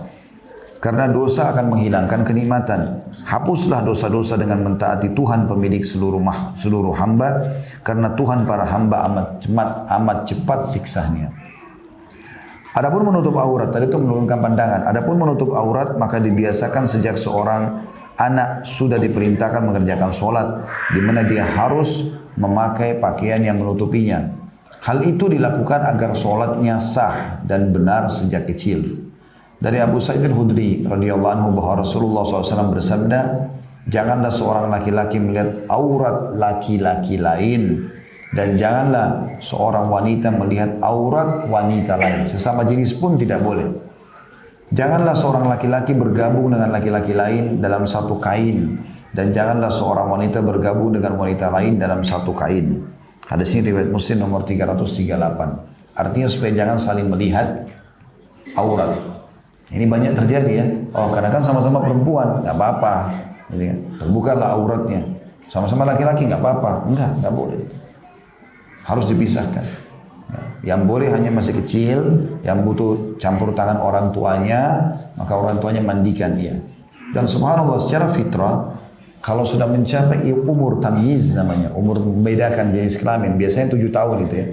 Karena dosa akan menghilangkan kenikmatan. Hapuslah dosa-dosa dengan mentaati Tuhan pemilik seluruh hamba, karena Tuhan para hamba amat cepat siksanya. Adapun menutup aurat, tadi itu menurunkan pandangan. Adapun menutup aurat maka dibiasakan sejak seorang anak sudah diperintahkan mengerjakan sholat, di mana dia harus memakai pakaian yang menutupinya. Hal itu dilakukan agar sholatnya sah dan benar sejak kecil. Dari Abu Sa'id al-Khudri radhiyallahu anhu bahwa Rasulullah SAW bersabda, janganlah seorang laki-laki melihat aurat laki-laki lain, dan janganlah seorang wanita melihat aurat wanita lain. Sesama jenis pun tidak boleh. Janganlah seorang laki-laki bergabung dengan laki-laki lain dalam satu kain, dan janganlah seorang wanita bergabung dengan wanita lain dalam satu kain. Hadis ini riwayat Muslim nomor 338. Artinya supaya jangan saling melihat aurat. Ini banyak terjadi ya. Oh, karena kan sama-sama perempuan, nggak apa-apa. Jadi, terbukalah auratnya. Sama-sama laki-laki nggak apa-apa. Nggak boleh. Harus dipisahkan. Yang boleh hanya masih kecil, yang butuh campur tangan orang tuanya, maka orang tuanya mandikan dia. Dan subhanallah secara fitrah, kalau sudah mencapai umur tamyiz namanya, umur membedakan jenis kelamin, biasanya 7 tahun itu ya.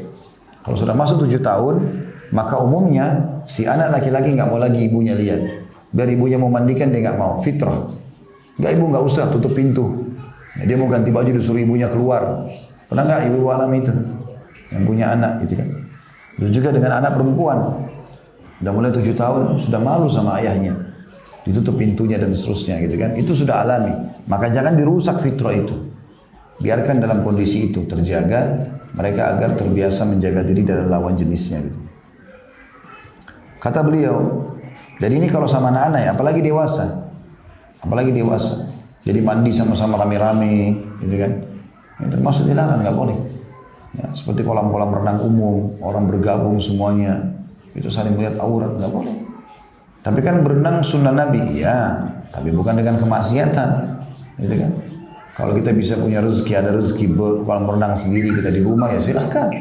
Kalau sudah masuk 7 tahun, maka umumnya si anak laki-laki nggak mau lagi ibunya lihat. Biar ibunya mau mandikan dia nggak mau, fitrah. Nggak, ibu nggak usah, tutup pintu. Dia mau ganti baju disuruh ibunya keluar. Pernah nggak ibu alam itu? Yang punya anak gitu kan. Dan juga dengan anak perempuan. Udah mulai 7 tahun, sudah malu sama ayahnya. Ditutup pintunya dan seterusnya gitu kan. Itu sudah alami. Maka jangan dirusak fitrah itu. Biarkan dalam kondisi itu terjaga, mereka agar terbiasa menjaga diri dari lawan jenisnya gitu. Kata beliau, dan ini kalau sama anak-anak ya, apalagi dewasa. Apalagi dewasa. Jadi mandi sama-sama rame-rame gitu kan. Ini termasuk dilarang, nggak boleh. Ya, seperti kolam-kolam renang umum, orang bergabung semuanya, itu saling melihat aurat, nggak boleh. Tapi kan berenang sunnah Nabi, ya, tapi bukan dengan kemaksiatan, gitu kan. Kalau kita bisa punya rezeki, ada rezeki kolam renang sendiri kita di rumah, ya silahkan.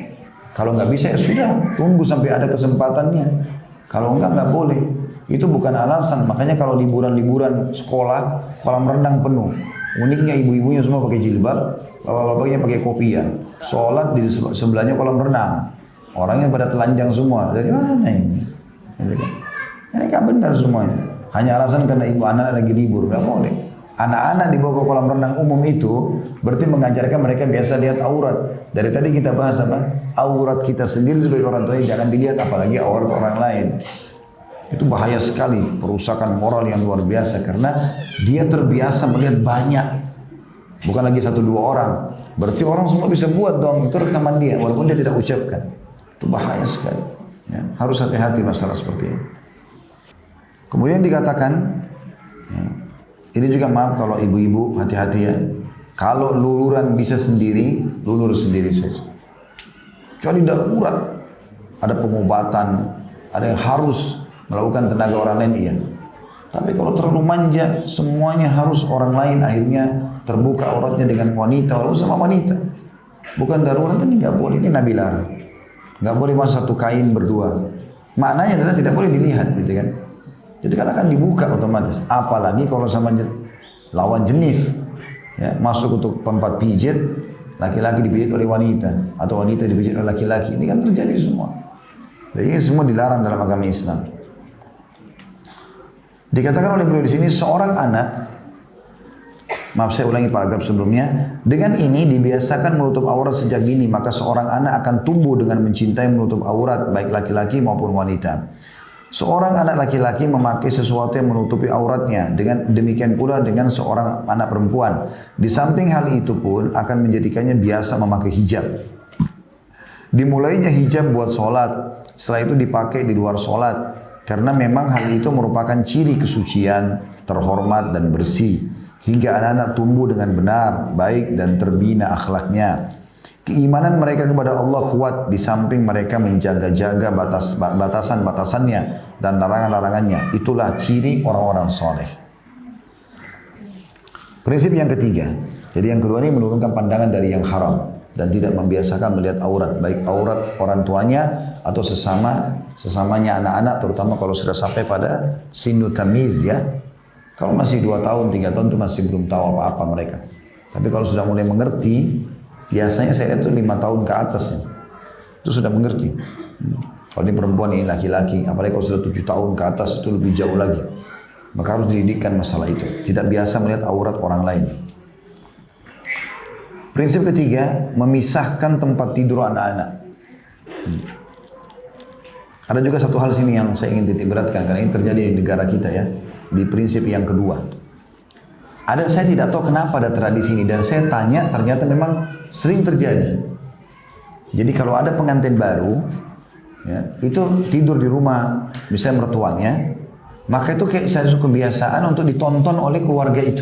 Kalau nggak bisa ya sudah, tunggu sampai ada kesempatannya. Kalau nggak boleh. Itu bukan alasan. Makanya kalau liburan-liburan sekolah, kolam renang penuh. Uniknya ibu-ibunya semua pakai jilbab, bapak-bapaknya pakai kopiah. Sholat di sebelahnya kolam renang. Orangnya pada telanjang semua. Dari mana ini? Ini kan benar semuanya. Hanya alasan karena ibu anak lagi libur. Nggak boleh. Anak-anak dibawa ke kolam renang umum itu berarti mengajarkan mereka biasa lihat aurat. Dari tadi kita bahas apa? Aurat kita sendiri sebagai orang tua jangan dilihat, apalagi aurat orang lain. Itu bahaya sekali, perusakan moral yang luar biasa karena dia terbiasa melihat banyak. Bukan lagi 1-2 orang. Berarti orang semua bisa buat dong, itu rekaman dia walaupun dia tidak ucapkan. Itu bahaya sekali. Ya, harus hati-hati masalah seperti ini. Kemudian dikatakan, ya, ini juga maaf kalau ibu-ibu hati-hati ya. Kalau luluran bisa sendiri, lulur sendiri saja. Kecuali darurat, ada pengobatan, ada yang harus melakukan tenaga orang lain, iya. Tapi kalau terlalu manja, semuanya harus orang lain, akhirnya terbuka auratnya dengan wanita, lalu sama wanita. Bukan darurat, ini nggak boleh, ini Nabi larang. Nggak boleh masuk satu kain berdua. Maknanya adalah tidak boleh dilihat, gitu kan. Jadi kan akan dibuka otomatis. Apalagi kalau sama lawan jenis, ya, masuk untuk tempat pijit, laki-laki dipijit oleh wanita, atau wanita dipijit oleh laki-laki. Ini kan terjadi semua. Jadi ini semua dilarang dalam agama Islam. Dikatakan oleh beliau di sini seorang anak, maaf saya ulangi paragraf sebelumnya, dengan ini dibiasakan menutup aurat sejak dini, maka seorang anak akan tumbuh dengan mencintai menutup aurat baik laki-laki maupun wanita. Seorang anak laki-laki memakai sesuatu yang menutupi auratnya, dengan demikian pula dengan seorang anak perempuan. Di samping hal itu pun akan menjadikannya biasa memakai hijab. Dimulainya hijab buat sholat, setelah itu dipakai di luar sholat, karena memang hal itu merupakan ciri kesucian, terhormat dan bersih, hingga anak-anak tumbuh dengan benar, baik dan terbina akhlaknya. Keimanan mereka kepada Allah kuat di samping mereka menjaga-jaga batasan-batasannya dan larangan-larangannya. Itulah ciri orang-orang soleh. Prinsip yang ketiga. Jadi yang kedua ini menurunkan pandangan dari yang haram dan tidak membiasakan melihat aurat, baik aurat orang tuanya atau sesamanya anak-anak, terutama kalau sudah sampai pada sinu tamiz ya. Kalau masih 2 tahun, 3 tahun itu masih belum tahu apa-apa mereka. Tapi kalau sudah mulai mengerti, biasanya saya lihat itu 5 tahun ke atasnya. Itu sudah mengerti. Kalau ini perempuan, ini laki-laki. Apalagi kalau sudah 7 tahun ke atas, itu lebih jauh lagi. Maka harus dididikkan masalah itu. Tidak biasa melihat aurat orang lain. Prinsip ketiga, memisahkan tempat tidur anak-anak. Ada juga satu hal sini yang saya ingin titik beratkan. Karena ini terjadi di negara kita ya. Di prinsip yang kedua. Saya tidak tahu kenapa ada tradisi ini dan saya tanya ternyata memang sering terjadi. Jadi kalau ada pengantin baru, ya, itu tidur di rumah misalnya mertuanya, maka itu kayak satu kebiasaan untuk ditonton oleh keluarga itu.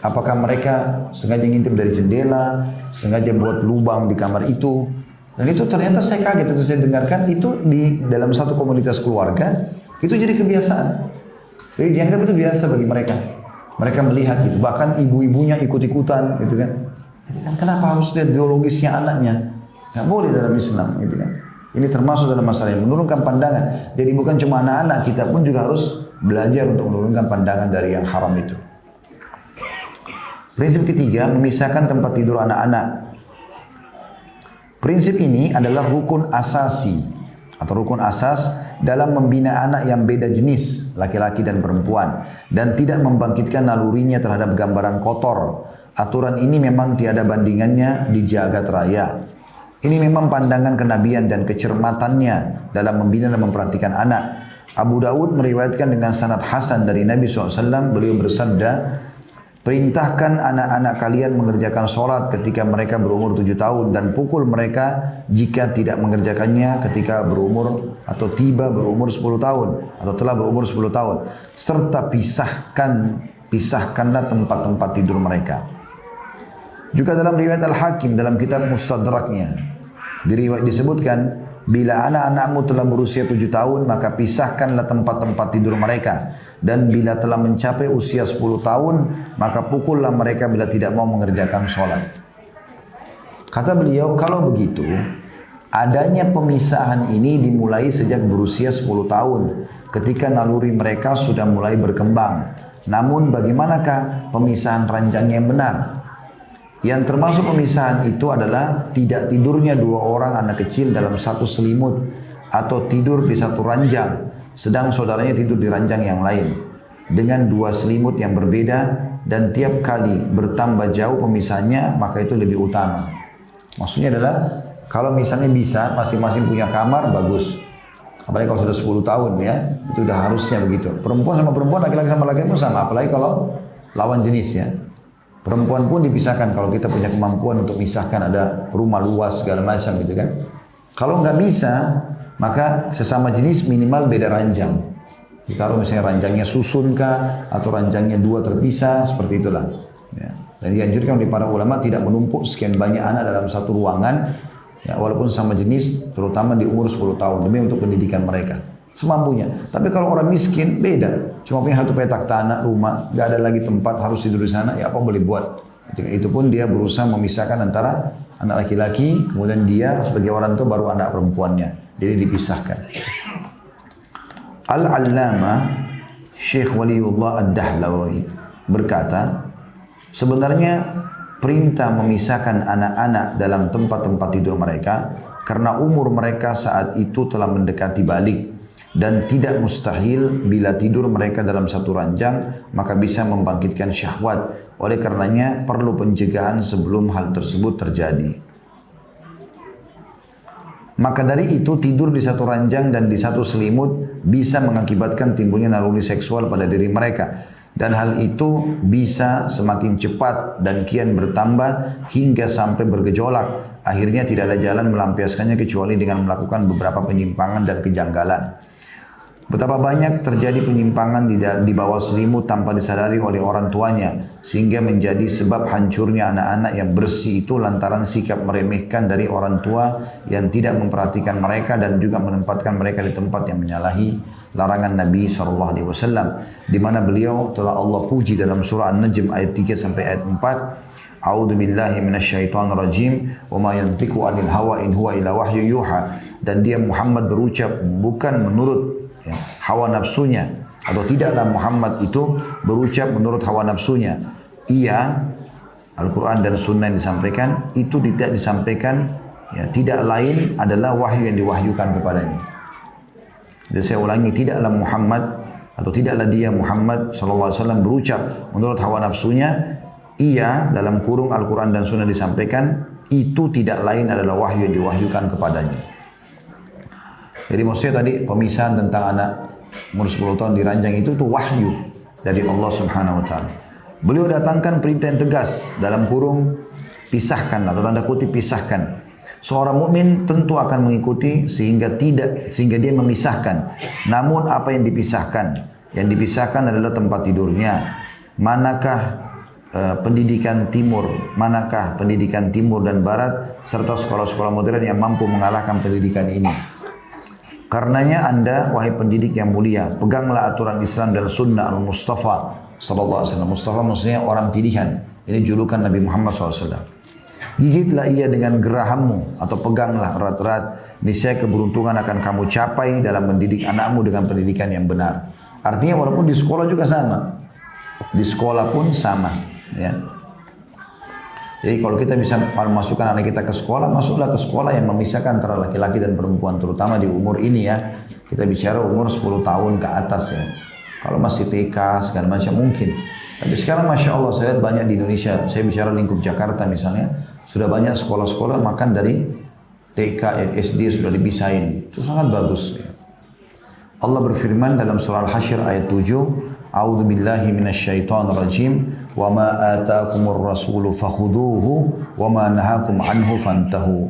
Apakah mereka sengaja ngintip dari jendela, sengaja buat lubang di kamar itu, dan itu ternyata saya kaget itu saya dengarkan itu di dalam satu komunitas keluarga itu jadi kebiasaan. Jadi dianggap itu biasa bagi mereka. Mereka melihat itu, bahkan ibu-ibunya ikut-ikutan, gitu kan. Kenapa harus lihat biologisnya anaknya? Nggak boleh dalam Islam, gitu kan. Ini termasuk dalam masalah yang menurunkan pandangan. Jadi bukan cuma anak-anak, kita pun juga harus belajar untuk menurunkan pandangan dari yang haram itu. Prinsip ketiga, memisahkan tempat tidur anak-anak. Prinsip ini adalah rukun asasi atau rukun asas dalam membina anak yang beda jenis, laki-laki dan perempuan, dan tidak membangkitkan nalurinya terhadap gambaran kotor. Aturan ini memang tiada bandingannya di jagat raya. Ini memang pandangan kenabian dan kecermatannya dalam membina dan memperhatikan anak. Abu Daud meriwayatkan dengan sanad hasan dari Nabi SAW, beliau bersabda, perintahkan anak-anak kalian mengerjakan sholat ketika mereka berumur 7 tahun dan pukul mereka jika tidak mengerjakannya ketika berumur atau tiba berumur 10 tahun atau telah berumur 10 tahun. Serta pisahkanlah tempat-tempat tidur mereka. Juga dalam riwayat Al-Hakim dalam kitab Mustadraknya disebutkan, bila anak-anakmu telah berusia 7 tahun maka pisahkanlah tempat-tempat tidur mereka. Dan bila telah mencapai usia 10 tahun, maka pukullah mereka bila tidak mau mengerjakan sholat. Kata beliau, kalau begitu, adanya pemisahan ini dimulai sejak berusia 10 tahun, ketika naluri mereka sudah mulai berkembang. Namun bagaimanakah pemisahan ranjangnya yang benar? Yang termasuk pemisahan itu adalah tidak tidurnya 2 orang anak kecil dalam satu selimut, atau tidur di satu ranjang, sedang saudaranya tidur di ranjang yang lain dengan 2 selimut yang berbeda, dan tiap kali bertambah jauh pemisahannya maka itu lebih utama. Maksudnya adalah kalau misalnya bisa masing-masing punya kamar bagus, apalagi kalau sudah 10 tahun ya, itu udah harusnya begitu. Perempuan sama perempuan, laki-laki sama laki-laki pun sama, apalagi kalau lawan jenis ya. Perempuan pun dipisahkan kalau kita punya kemampuan untuk misahkan, ada rumah luas segala macam gitu kan. Kalau nggak bisa, maka sesama jenis minimal beda ranjang. Kalau misalnya ranjangnya susun kah, atau ranjangnya 2 terpisah, seperti itulah. Ya. Dan dianjurkan oleh para ulama tidak menumpuk sekian banyak anak dalam satu ruangan, ya, walaupun sama jenis, terutama di umur 10 tahun, demi untuk pendidikan mereka. Semampunya. Tapi kalau orang miskin, beda. Cuma punya 1 petak tanah, rumah, nggak ada lagi tempat, harus tidur di sana, ya apa boleh buat. Itu pun dia berusaha memisahkan antara anak laki-laki, kemudian dia sebagai orang tua baru anak perempuannya. Jadi dipisahkan. Al-Allamah Syekh Waliullah Ad-Dahlawi berkata, sebenarnya perintah memisahkan anak-anak dalam tempat-tempat tidur mereka karena umur mereka saat itu telah mendekati balik, dan tidak mustahil bila tidur mereka dalam satu ranjang maka bisa membangkitkan syahwat. Oleh karenanya perlu pencegahan sebelum hal tersebut terjadi. Maka dari itu tidur di satu ranjang dan di satu selimut bisa mengakibatkan timbulnya naluri seksual pada diri mereka. Dan hal itu bisa semakin cepat dan kian bertambah hingga sampai bergejolak. Akhirnya tidak ada jalan melampiaskannya kecuali dengan melakukan beberapa penyimpangan dan kejanggalan. Betapa banyak terjadi penyimpangan di bawah selimut tanpa disadari oleh orang tuanya, sehingga menjadi sebab hancurnya anak-anak yang bersih itu lantaran sikap meremehkan dari orang tua yang tidak memperhatikan mereka dan juga menempatkan mereka di tempat yang menyalahi larangan Nabi SAW, di mana beliau telah Allah puji dalam surah An-Najm ayat 3 sampai ayat 4. A'udzu billahi minasyaitonir rajim wa ma yantiqu 'anil hawa in huwa illa wahyu yuha. Dan dia Muhammad berucap bukan menurut hawa nafsunya, atau tidaklah Muhammad itu berucap menurut hawa nafsunya. Ia, Al-Quran dan Sunnah yang disampaikan itu tidak disampaikan, tidak lain adalah wahyu yang diwahyukan kepadanya. Jadi saya ulangi, tidaklah Muhammad atau tidaklah dia Muhammad SAW berucap menurut hawa nafsunya. Ia dalam kurung Al-Quran dan Sunnah disampaikan itu tidak lain adalah wahyu yang diwahyukan kepadanya. Jadi maksudnya tadi pemisahan tentang anak umur 10 tahun diranjang itu wahyu dari Allah Subhanahu wa taala. Beliau datangkan perintah yang tegas dalam kurung pisahkan atau tanda kutip pisahkan. Seorang mukmin tentu akan mengikuti sehingga dia memisahkan. Namun apa yang dipisahkan? Yang dipisahkan adalah tempat tidurnya. Manakah pendidikan timur, manakah pendidikan timur dan barat serta sekolah-sekolah modern yang mampu mengalahkan pendidikan ini? Karenanya Anda, wahai pendidik yang mulia, peganglah aturan Islam dan sunnah al-Mustafa sallallahu alaihi wasallam. Mustafa maksudnya orang pilihan. Ini julukan Nabi Muhammad SAW. Gigitlah ia dengan gerahammu atau peganglah erat-erat. Niscaya keberuntungan akan kamu capai dalam mendidik anakmu dengan pendidikan yang benar. Artinya walaupun di sekolah juga sama. Di sekolah pun sama. Ya. Jadi kalau kita bisa masukkan anak kita ke sekolah, masuklah ke sekolah yang memisahkan antara laki-laki dan perempuan, terutama di umur ini ya. Kita bicara umur 10 tahun ke atas ya. Kalau masih TK segala macam mungkin. Tapi sekarang Masya Allah saya lihat banyak di Indonesia, saya bicara lingkup Jakarta misalnya, sudah banyak sekolah-sekolah makan dari TK, SD sudah dipisahin. Itu sangat bagus ya. Allah berfirman dalam surah Al-Hasyr ayat 7, A'udzu billahi minasyaitonir rajim. Wa ma ataakumur rasulu fakhuduhu wa ma nahakum anhu fantahu.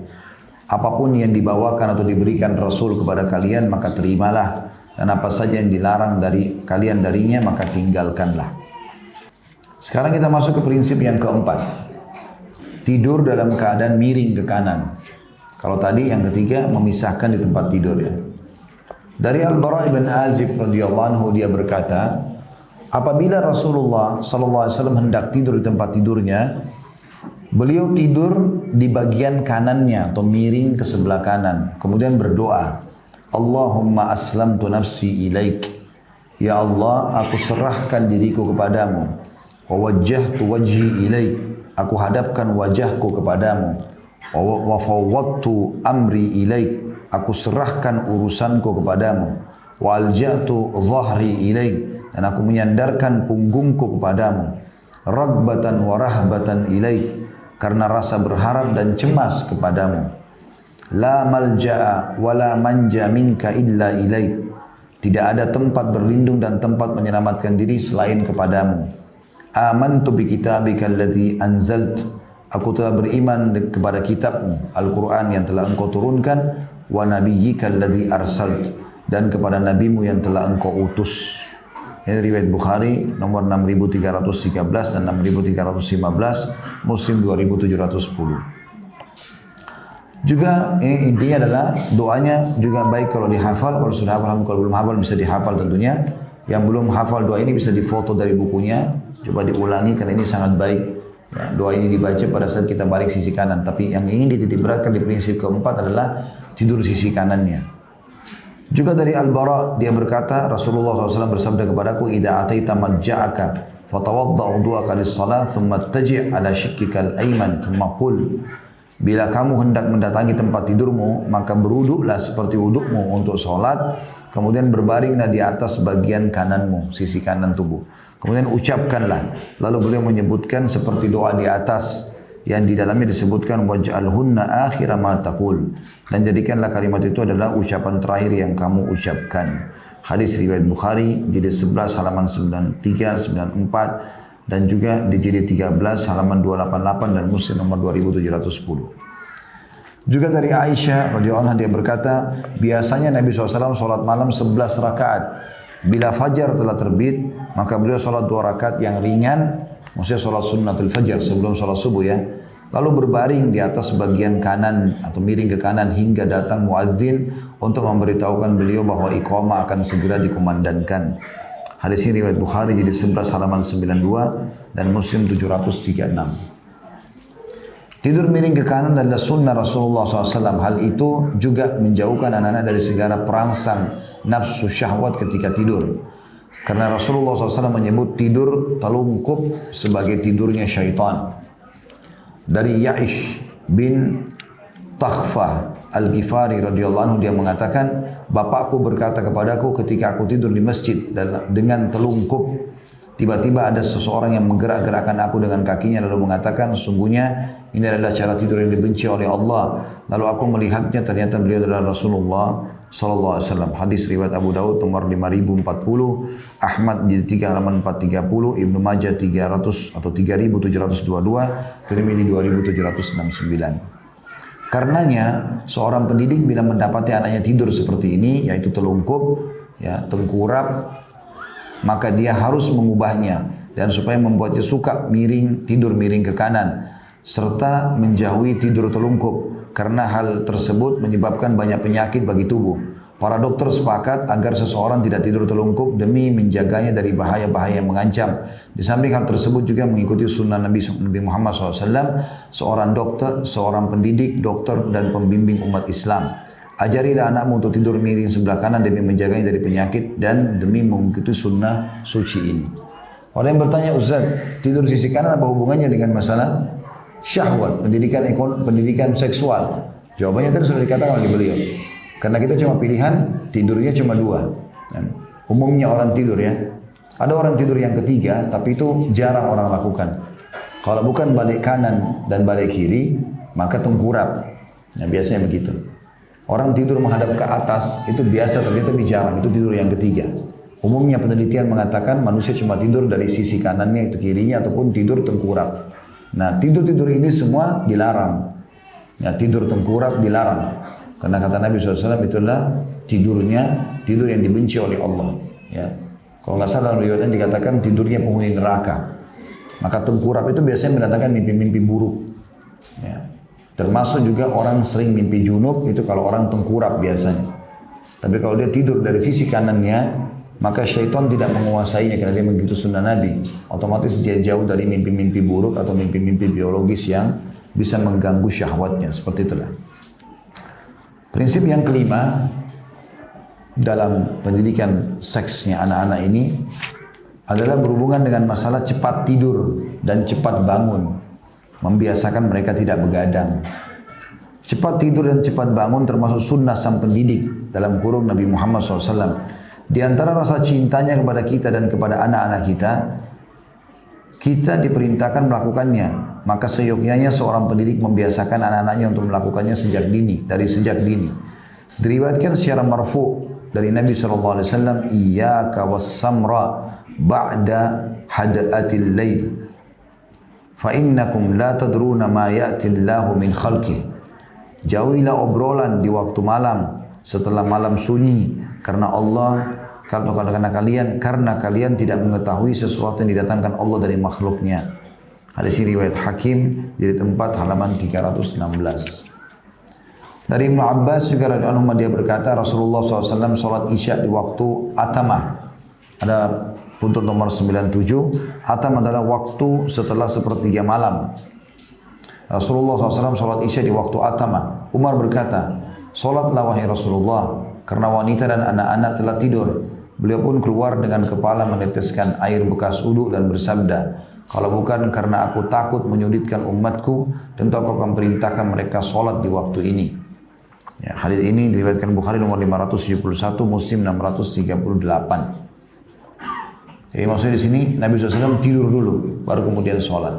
Apapun yang dibawakan atau diberikan Rasul kepada kalian maka terimalah, dan apa saja yang dilarang dari kalian darinya maka tinggalkanlah. Sekarang kita masuk ke prinsip yang keempat. Tidur dalam keadaan miring ke kanan. Kalau tadi yang ketiga memisahkan di tempat tidur ya. Dari Al-Bara' bin Azib radhiyallahu anhu dia berkata, apabila Rasulullah SAW hendak tidur di tempat tidurnya, beliau tidur di bagian kanannya atau miring ke sebelah kanan. Kemudian berdoa, Allahumma aslamtu nafsi ilaik. Ya Allah, aku serahkan diriku kepadamu. Wa wajjahtu wajhi ilaik. Aku hadapkan wajahku kepadamu. Wa fawwadtu amri ilaik. Aku serahkan urusanku kepadamu. Wa alja'tu dhahri ilaik. Dan aku menyandarkan punggungku kepadamu. Ragbatan wa rahbatan ilaik. Karena rasa berharap dan cemas kepadamu. La malja'a wa la manja minka illa ilaik. Tidak ada tempat berlindung dan tempat menyelamatkan diri selain kepadamu. Amantu bi kitabika alladhi anzalt. Aku telah beriman kepada kitabmu Al-Quran yang telah engkau turunkan. Wa nabiyyika alladhi arsalt. Dan kepada nabimu yang telah engkau utus. Ini riwayat Bukhari nomor 6313 dan 6315, Muslim 2710. Juga ini intinya adalah doanya juga baik kalau dihafal, kalau sudah hafal, kalau belum hafal bisa dihafal tentunya. Yang belum hafal doa ini bisa difoto dari bukunya, coba diulangi karena ini sangat baik. Ya, doa ini dibaca pada saat kita balik sisi kanan, tapi yang ingin dititik beratkan di prinsip keempat adalah tidur sisi kanannya. Juga dari Al-Bara' dia berkata, Rasulullah SAW bersabda kepadaku, "Idza ataita madja'aka fatawadda' wudu'aka lis-shalah thumma taji' ala shiqqika al-ayman thumma qul." Bila kamu hendak mendatangi tempat tidurmu, maka berwuduklah seperti wudukmu untuk sholat, kemudian berbaringlah di atas bagian kananmu, sisi kanan tubuh. Kemudian ucapkanlah. Lalu beliau menyebutkan seperti doa di atas yang di dalamnya disebutkan waj'alhunna akhira ma taqul, dan jadikanlah kalimat itu adalah ucapan terakhir yang kamu ucapkan. Hadis riwayat Bukhari jilid 11 halaman 93, 94 dan juga di jilid 13 halaman 288 dan Muslim nomor 2710. Juga dari Aisyah radhiyallahu anha dia berkata, biasanya Nabi SAW sholat malam 11 rakaat. Bila fajar telah terbit, maka beliau sholat 2 rakaat yang ringan, maksudnya sholat sunnatul fajar sebelum sholat subuh ya. Lalu berbaring di atas bagian kanan atau miring ke kanan hingga datang muadzin untuk memberitahukan beliau bahwa iqamah akan segera dikumandangkan. Hadis ini riwayat Bukhari jadi 11 halaman 92 dan Muslim 736. Tidur miring ke kanan adalah sunnah Rasulullah SAW. Hal itu juga menjauhkan anak-anak dari segala perangsang nafsu syahwat ketika tidur. Karena Rasulullah SAW menyebut tidur telungkup sebagai tidurnya syaitan. Dari Ya'ish bin Takhfah Al-Ghifari radhiyallahu anhu dia mengatakan, bapakku berkata kepadaku ketika aku tidur di masjid dengan telungkup, tiba-tiba ada seseorang yang menggerak-gerakkan aku dengan kakinya lalu mengatakan, sungguhnya ini adalah cara tidur yang dibenci oleh Allah. Lalu aku melihatnya, ternyata beliau adalah Rasulullah sallallahu alaihi wasallam. Hadis riwayat Abu Daud nomor 5040, Ahmad di 3 halaman 430, Ibnu Majah 300 atau 3722, Tirmidzi 2769. Karenanya seorang pendidik bila mendapati anaknya tidur seperti ini, yaitu telungkup, ya, tengkurap, maka dia harus mengubahnya dan supaya membuatnya suka tidur miring ke kanan serta menjauhi tidur telungkup karena hal tersebut menyebabkan banyak penyakit bagi tubuh. Para dokter sepakat agar seseorang tidak tidur telungkup demi menjaganya dari bahaya-bahaya yang mengancam. Di samping hal tersebut juga mengikuti sunnah Nabi Muhammad SAW, seorang dokter, seorang pendidik, dokter dan pembimbing umat Islam. Ajarilah anakmu untuk tidur miring sebelah kanan demi menjaganya dari penyakit dan demi mengikuti sunnah suci ini. Orang yang bertanya, Ustaz, tidur sisi kanan apa hubungannya dengan masalah syahwat, pendidikan seksual? Jawabannya tadi sudah dikatakan oleh beliau. Karena kita cuma pilihan, tidurnya cuma 2. Umumnya orang tidur ya. Ada orang tidur yang ketiga, tapi itu jarang orang lakukan. Kalau bukan balik kanan dan balik kiri, maka tengkurap. Nah, biasanya begitu. Orang tidur menghadap ke atas, itu biasa tapi jarang. Itu tidur yang ketiga. Umumnya penelitian mengatakan manusia cuma tidur dari sisi kanannya, itu kirinya, ataupun tidur tengkurap. Nah, tidur-tidur ini semua dilarang. Ya, tidur tengkurap dilarang. Karena kata Nabi SAW itulah tidur yang dibenci oleh Allah. Ya. Kalau nggak salah dalam riwayatnya dikatakan tidurnya penghuni neraka. Maka tengkurap itu biasanya mendatangkan mimpi-mimpi buruk. Ya. Termasuk juga orang sering mimpi junub itu kalau orang tengkurap biasanya. Tapi kalau dia tidur dari sisi kanannya, maka syaitan tidak menguasainya karena dia mengikuti sunnah Nabi. Otomatis dia jauh dari mimpi-mimpi buruk atau mimpi-mimpi biologis yang bisa mengganggu syahwatnya. Seperti itulah. Prinsip yang kelima dalam pendidikan seksnya anak-anak ini adalah berhubungan dengan masalah cepat tidur dan cepat bangun. Membiasakan mereka tidak begadang. Cepat tidur dan cepat bangun termasuk sunnah sang pendidik dalam kurung Nabi Muhammad SAW. Di antara rasa cintanya kepada kita dan kepada anak-anak kita diperintahkan melakukannya. Maka seyogyanya seorang pendidik membiasakan anak-anaknya untuk melakukannya dari sejak dini. Diriwayatkan secara marfu dari Nabi SAW, iyyaka was-samra ba'da hada'atil lail, fa innakum la tadruna ma ya'ti Allahu min khalqih. Jauhilah obrolan di waktu malam setelah malam sunyi karena kalian tidak mengetahui sesuatu yang didatangkan Allah dari makhluknya. Hadis ini riwayat Hakim jilid 4 halaman 316. Dari Ibnu Abbas juga radhiyallahu anhu dia berkata Rasulullah SAW salat Isya di waktu atamah. Ada buntut nomor 97. Atam adalah waktu setelah sepertiga malam. Rasulullah SAW salat Isya di waktu atamah. Umar berkata, salatlah wahai Rasulullah karena wanita dan anak-anak telah tidur. Beliau pun keluar dengan kepala meneteskan air bekas wudu dan bersabda, kalau bukan karena aku takut menyulitkan umatku, tentu aku akan perintahkan mereka sholat di waktu ini. Ya, hadis ini diriwayatkan Bukhari nomor 571, Muslim 638. Jadi maksudnya di sini Nabi SAW tidur dulu, baru kemudian sholat.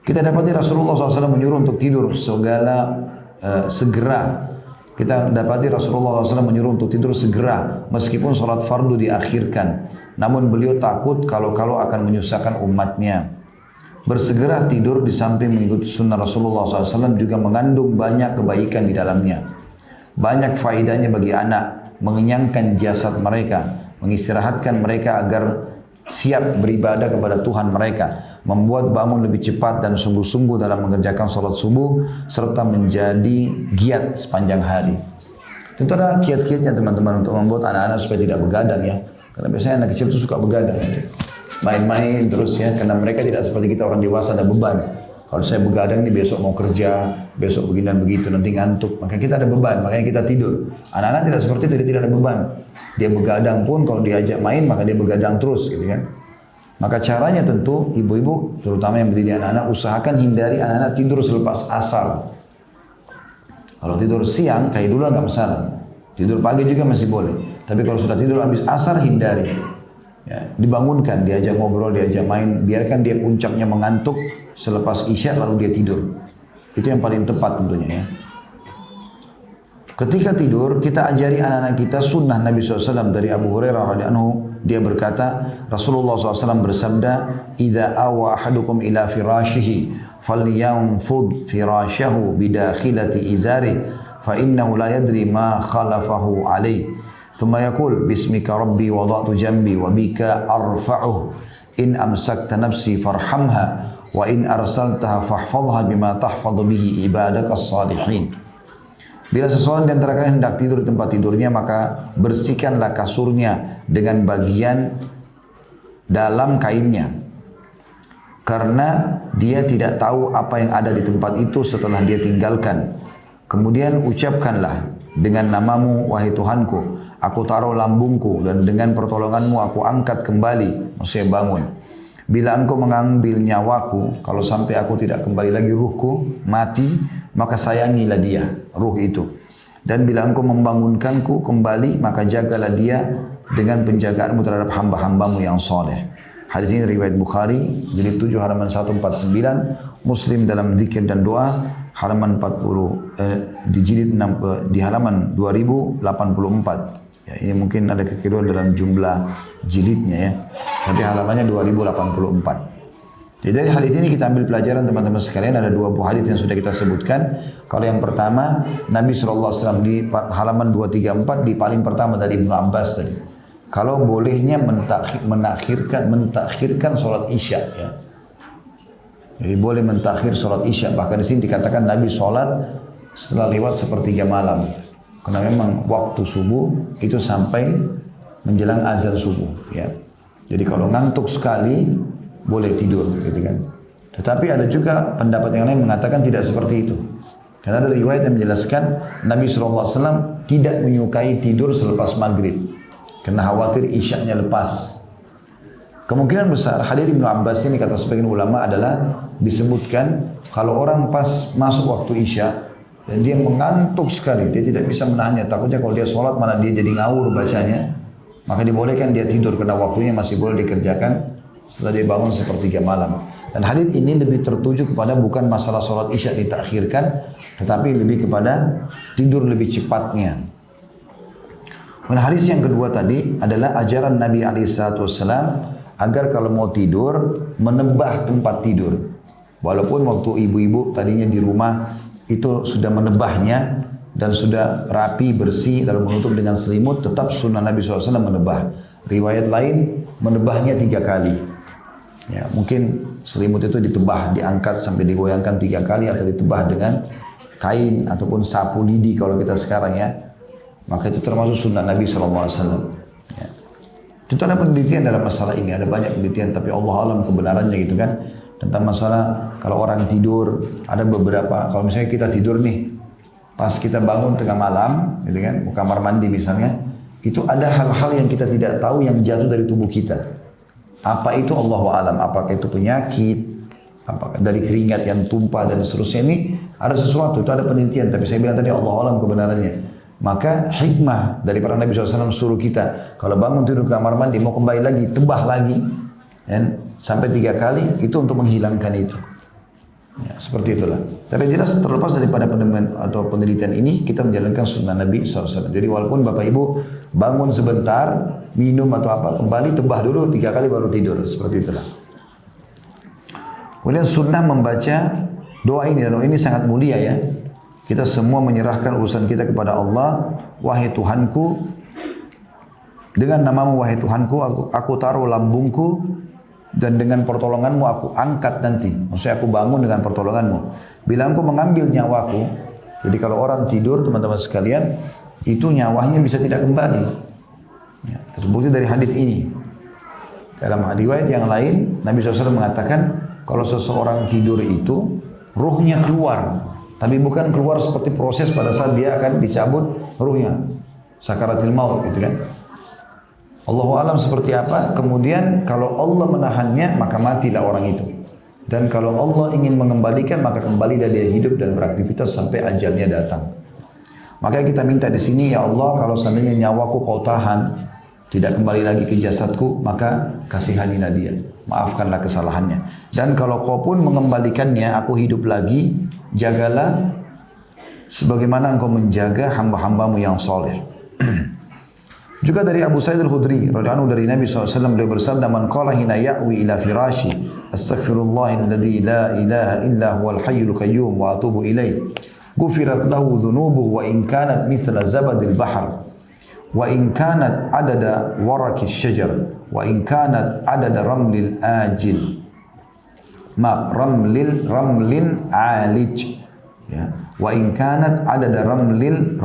Kita dapati Rasulullah SAW menyuruh untuk tidur segera. Kita dapati Rasulullah SAW menyuruh untuk tidur segera, meskipun sholat fardu diakhirkan. Namun beliau takut kalau akan menyusahkan umatnya. Bersegera tidur di samping mengikuti sunnah Rasulullah SAW juga mengandung banyak kebaikan di dalamnya. Banyak faedahnya bagi anak, mengenyangkan jasad mereka, mengistirahatkan mereka agar siap beribadah kepada Tuhan mereka, membuat bangun lebih cepat dan sungguh-sungguh dalam mengerjakan sholat subuh, serta menjadi giat sepanjang hari. Tentu ada kiat-kiatnya teman-teman untuk membuat anak-anak supaya tidak begadang ya. Karena biasanya anak kecil itu suka begadang. Main-main terus ya, karena mereka tidak seperti kita orang dewasa ada beban. Kalau saya begadang nih besok mau kerja, besok begini dan begitu, nanti ngantuk. Maka kita ada beban, makanya kita tidur. Anak-anak tidak seperti itu, dia tidak ada beban. Dia begadang pun kalau diajak main, maka dia begadang terus gitu kan. Maka caranya tentu ibu-ibu, terutama yang mendidik anak-anak, usahakan hindari anak-anak tidur selepas asar. Kalau tidur siang, kayak dulu nggak masalah. Tidur pagi juga masih boleh. Tapi kalau sudah tidur habis asar, hindari. Ya, dibangunkan, diajak ngobrol, diajak main, biarkan dia puncaknya mengantuk selepas isya lalu dia tidur. Itu yang paling tepat tentunya ya. Ketika tidur, kita ajari anak-anak kita sunnah Nabi SAW dari Abu Hurairah radhiyallahu anhu. Dia berkata, Rasulullah SAW bersabda, "Idza awa ahadukum ila firashihi, falyanfud firashahu bidakhilati izari, fa innahu la yadri ma khalafahu alaihi." ثم يقول بسمك ربي وضعت جنبي وبك أرفعه إن أمسكت نفسي فارحمها وإن أرسلتها فاحفظها بما تحفظ به عبادك الصالحين. Bila seseorang di antara kalian hendak tidur di tempat tidurnya, maka bersihkanlah kasurnya dengan bagian dalam kainnya, karena dia tidak tahu apa yang ada di tempat itu setelah dia tinggalkan. Kemudian ucapkanlah, dengan namamu wahai Tuhanku, aku taruh lambungku dan dengan pertolonganmu aku angkat kembali, maksudnya bangun. Bila engkau mengambil nyawaku, kalau sampai aku tidak kembali lagi ruhku, mati, maka sayangilah dia, ruh itu. Dan bila engkau membangunkanku kembali, maka jagalah dia dengan penjagaanmu terhadap hamba-hambamu yang soleh. Hadis ini riwayat Bukhari, jilid 7 halaman 149, Muslim dalam zikir dan doa, halaman 40, di jilid 6, di halaman 2084. Ya, ini mungkin ada kekeliruan dalam jumlah jilidnya ya. Tapi halamannya 2084. Jadi dari hadis ini kita ambil pelajaran teman-teman sekalian, ada dua buah hadis yang sudah kita sebutkan. Kalau yang pertama, Nabi SAW di halaman 234 di paling pertama dari Ibnu Abbas tadi. Kalau bolehnya mentakhirkan sholat isya ya. Jadi boleh mentakhir sholat isya. Bahkan di sini dikatakan Nabi sholat setelah lewat sepertiga malam. Karena memang waktu subuh itu sampai menjelang azan subuh ya. Jadi kalau ngantuk sekali boleh tidur gitu kan. Tetapi ada juga pendapat yang lain mengatakan tidak seperti itu. Karena ada riwayat yang menjelaskan Nabi SAW tidak menyukai tidur selepas maghrib. Karena khawatir isyaknya lepas. Kemungkinan besar hadis Ibnu Abbas ini kata sebagian ulama adalah disebutkan kalau orang pas masuk waktu isya dan dia mengantuk sekali, dia tidak bisa menahannya, takutnya kalau dia sholat malah dia jadi ngawur bacanya, maka dibolehkan dia tidur karena waktunya masih boleh dikerjakan setelah dia bangun sepertiga malam. Dan hadis ini lebih tertuju kepada bukan masalah sholat isya ditakhirkan, tetapi lebih kepada tidur lebih cepatnya. Dan hadis yang kedua tadi adalah ajaran Nabi SAW agar kalau mau tidur menebah tempat tidur. Walaupun waktu ibu-ibu tadinya di rumah itu sudah menebahnya dan sudah rapi, bersih, lalu menutup dengan selimut, tetap sunnah Nabi SAW menebah. Riwayat lain menebahnya 3 kali. Ya, mungkin selimut itu ditebah, diangkat sampai digoyangkan 3 kali atau ditebah dengan kain ataupun sapu lidi kalau kita sekarang ya. Maka itu termasuk sunnah Nabi SAW. Ya. Itu ada penelitian dalam masalah ini, ada banyak penelitian, tapi Allah alam kebenarannya gitu kan. Tentang masalah kalau orang tidur, ada beberapa, kalau misalnya kita tidur nih, pas kita bangun tengah malam, gitu kan, mau kamar mandi misalnya, itu ada hal-hal yang kita tidak tahu yang jatuh dari tubuh kita. Apa itu Allahu alam? Apakah itu penyakit? apakah dari keringat yang tumpah dan seterusnya, ini ada sesuatu, itu ada penelitian. Tapi saya bilang tadi Allah alam kebenarannya. Maka hikmah dari para Nabi SAW suruh kita, kalau bangun tidur ke kamar mandi mau kembali lagi, tebah lagi, dan sampai 3 kali, itu untuk menghilangkan itu. Ya, seperti itulah. Tapi jelas terlepas daripada penelitian ini, kita menjalankan sunnah Nabi SAW. Jadi walaupun Bapak Ibu bangun sebentar, minum atau apa, kembali tebah dulu 3 kali baru tidur. Seperti itulah. Kemudian sunnah membaca doa ini, dan doa ini sangat mulia ya. Kita semua menyerahkan urusan kita kepada Allah. Wahai Tuhanku, dengan namamu wahai Tuhanku, aku taruh lambungku, dan dengan pertolonganmu aku angkat nanti. Maksudnya aku bangun dengan pertolonganmu. Bila engkau mengambil nyawaku, jadi kalau orang tidur teman-teman sekalian, itu nyawanya bisa tidak kembali. Ya, terbukti dari hadis ini. Dalam riwayat yang lain, Nabi SAW mengatakan, kalau seseorang tidur itu, ruhnya keluar. Tapi bukan keluar seperti proses pada saat dia akan dicabut ruhnya. Sakaratil maut gitu kan. Allahu alam seperti apa. Kemudian kalau Allah menahannya, maka matilah orang itu. Dan kalau Allah ingin mengembalikan, maka kembali dia hidup dan beraktivitas sampai ajalnya datang. Maka kita minta di sini, ya Allah, kalau seandainya nyawaku kau tahan, tidak kembali lagi ke jasadku, maka kasihanilah dia, maafkanlah kesalahannya. Dan kalau kau pun mengembalikannya, aku hidup lagi, jagalah sebagaimana engkau menjaga hamba-hambamu yang soleh. Juga dari Abu Sa'id Al-Khudri radhiyallahu anhu dari Nabi SAW, beliau bersabda, man qala hina ya'wi ila firashi astaghfirullahalladzi la ilaha illa huwal hayyul qayyum wa atubu ilaih, ghufirat lahu dhunubuhu wa in kanat mithla zabadil bahr wa in kanat adada warakis syajar wa in kanat adada ramlil ajil ramlin alij, ya, wa in kanat adada ramlin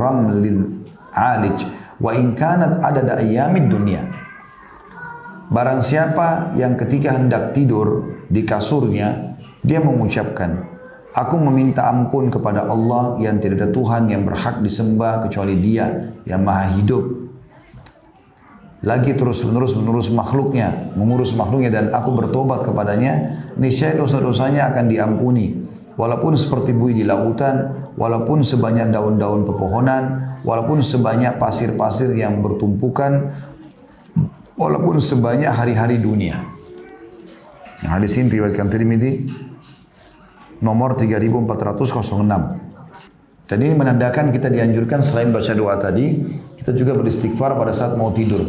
alij wa in kanat adada ayyamid dunya. Barang siapa yang ketika hendak tidur di kasurnya, dia mengucapkan, aku meminta ampun kepada Allah yang tidak ada Tuhan yang berhak disembah kecuali Dia yang maha hidup. Lagi terus menerus makhluknya, mengurus makhluknya, dan aku bertobat kepadanya, niscaya dosa-dosanya akan diampuni. Walaupun seperti buih di lautan, walaupun sebanyak daun-daun pepohonan, walaupun sebanyak pasir-pasir yang bertumpukan, walaupun sebanyak hari-hari dunia. Yang hadis ini diriwayatkan Tirmidzi nomor 3406. Dan ini menandakan kita dianjurkan selain baca doa tadi, kita juga beristighfar pada saat mau tidur.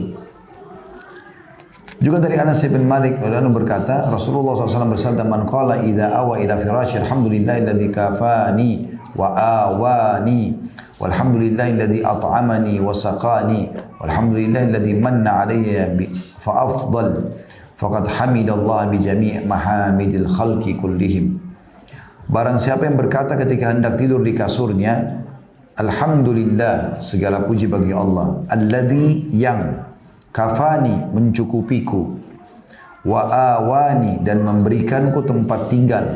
Juga dari Anas bin Malik radhiyallahu anhu berkata, Rasulullah SAW bersabda, man qala idza awa ila firasyi alhamdulillahilladzi kafani wa awani walhamdulillahilladzi at'amani wa saqani walhamdulillahilladzi manna alayya fa afdal faqad hamidallaha bi jami' mahamidil khalqi kullihim. Barang siapa yang berkata ketika hendak tidur di kasurnya, alhamdulillah, segala puji bagi Allah, alladzi yang kafani, mencukupiku, wa awani, dan memberikanku tempat tinggal,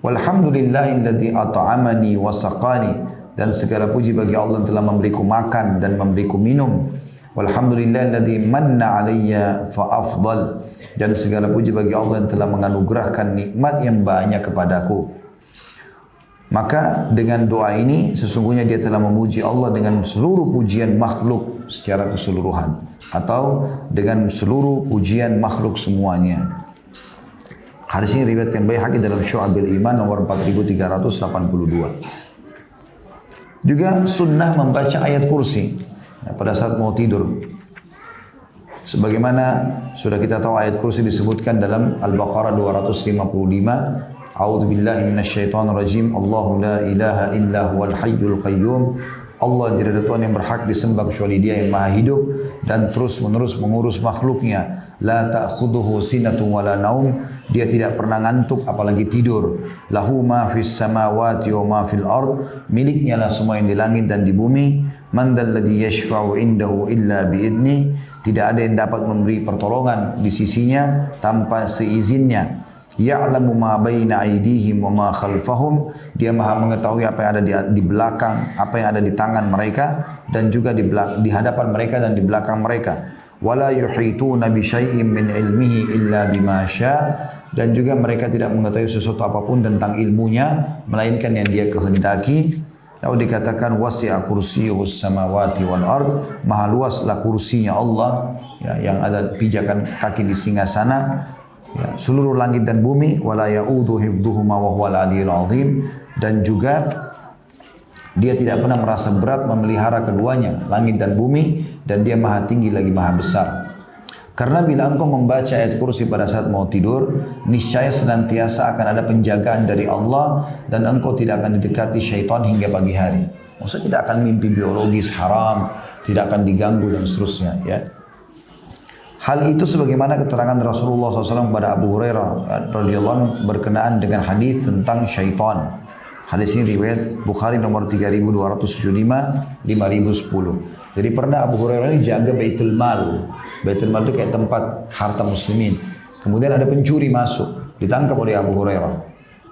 walhamdulillahilladzi at'amani wa saqani, dan segala puji bagi Allah yang telah memberiku makan dan memberiku minum, walhamdulillahilladzi manna alayya fa afdal, dan segala puji bagi Allah yang telah menganugerahkan nikmat yang banyak kepadaku. Maka dengan doa ini sesungguhnya dia telah memuji Allah dengan seluruh pujian makhluk secara keseluruhan, atau dengan seluruh pujian makhluk semuanya. Hadis ini diriwayatkan Baihaqi dalam Syu'abil Iman nomor 4382. Juga sunnah membaca ayat kursi pada saat mau tidur. Sebagaimana sudah kita tahu ayat kursi disebutkan dalam Al-Baqarah 255. A'udzu billahi minasyaitonir rajim. Allahu la ilaha illa huwal hayyul qayyum. Allah tidak ada Tuhan yang berhak disembah kecuali Dia yang maha hidup dan terus menerus mengurus makhluknya. La ta'khudhuhu sinatun wala naum. Dia tidak pernah ngantuk apalagi tidur. Lahu ma fis samawati wa ma fil ard. Miliknya lah semua yang di langit dan di bumi. Man dzalladzi yashfa'u indahu illa biidni. Tidak ada yang dapat memberi pertolongan di sisinya tanpa seizinnya. Ya'lamu ma baina aydihim wa ma khalfahum. Dia maha mengetahui apa yang ada di belakang, apa yang ada di tangan mereka, dan juga di hadapan mereka dan di belakang mereka. Wala yuhituna bi syai'in min ilmihi illa bima syaa. dan juga mereka tidak mengetahui sesuatu apapun tentang ilmunya melainkan yang dia kehendaki. Lalu dikatakan wasi'a kursiyyus samawati wal ard, maha luaslah kursinya Allah ya, yang ada pijakan kaki di singgasana ya, seluruh langit dan bumi, wala ya'udu hifdhuhuma wa huwal aliyyul azim, dan juga dia tidak pernah merasa berat memelihara keduanya, langit dan bumi, dan dia maha tinggi lagi maha besar. Karena bila engkau membaca ayat kursi pada saat mau tidur, niscaya senantiasa akan ada penjagaan dari Allah dan engkau tidak akan didekati syaitan hingga pagi hari. Maksudnya tidak akan mimpi biologis haram, tidak akan diganggu dan seterusnya. Ya. Hal itu sebagaimana keterangan Rasulullah SAW kepada Abu Hurairah radhiyallahu anhu berkenaan dengan hadis tentang syaitan. Hadis ini riwayat Bukhari nomor 3275, 5010. Jadi pernah Abu Hurairah ini jaga Baitul Mal. Baitul Mal itu kayak tempat harta muslimin. Kemudian ada pencuri masuk, ditangkap oleh Abu Hurairah.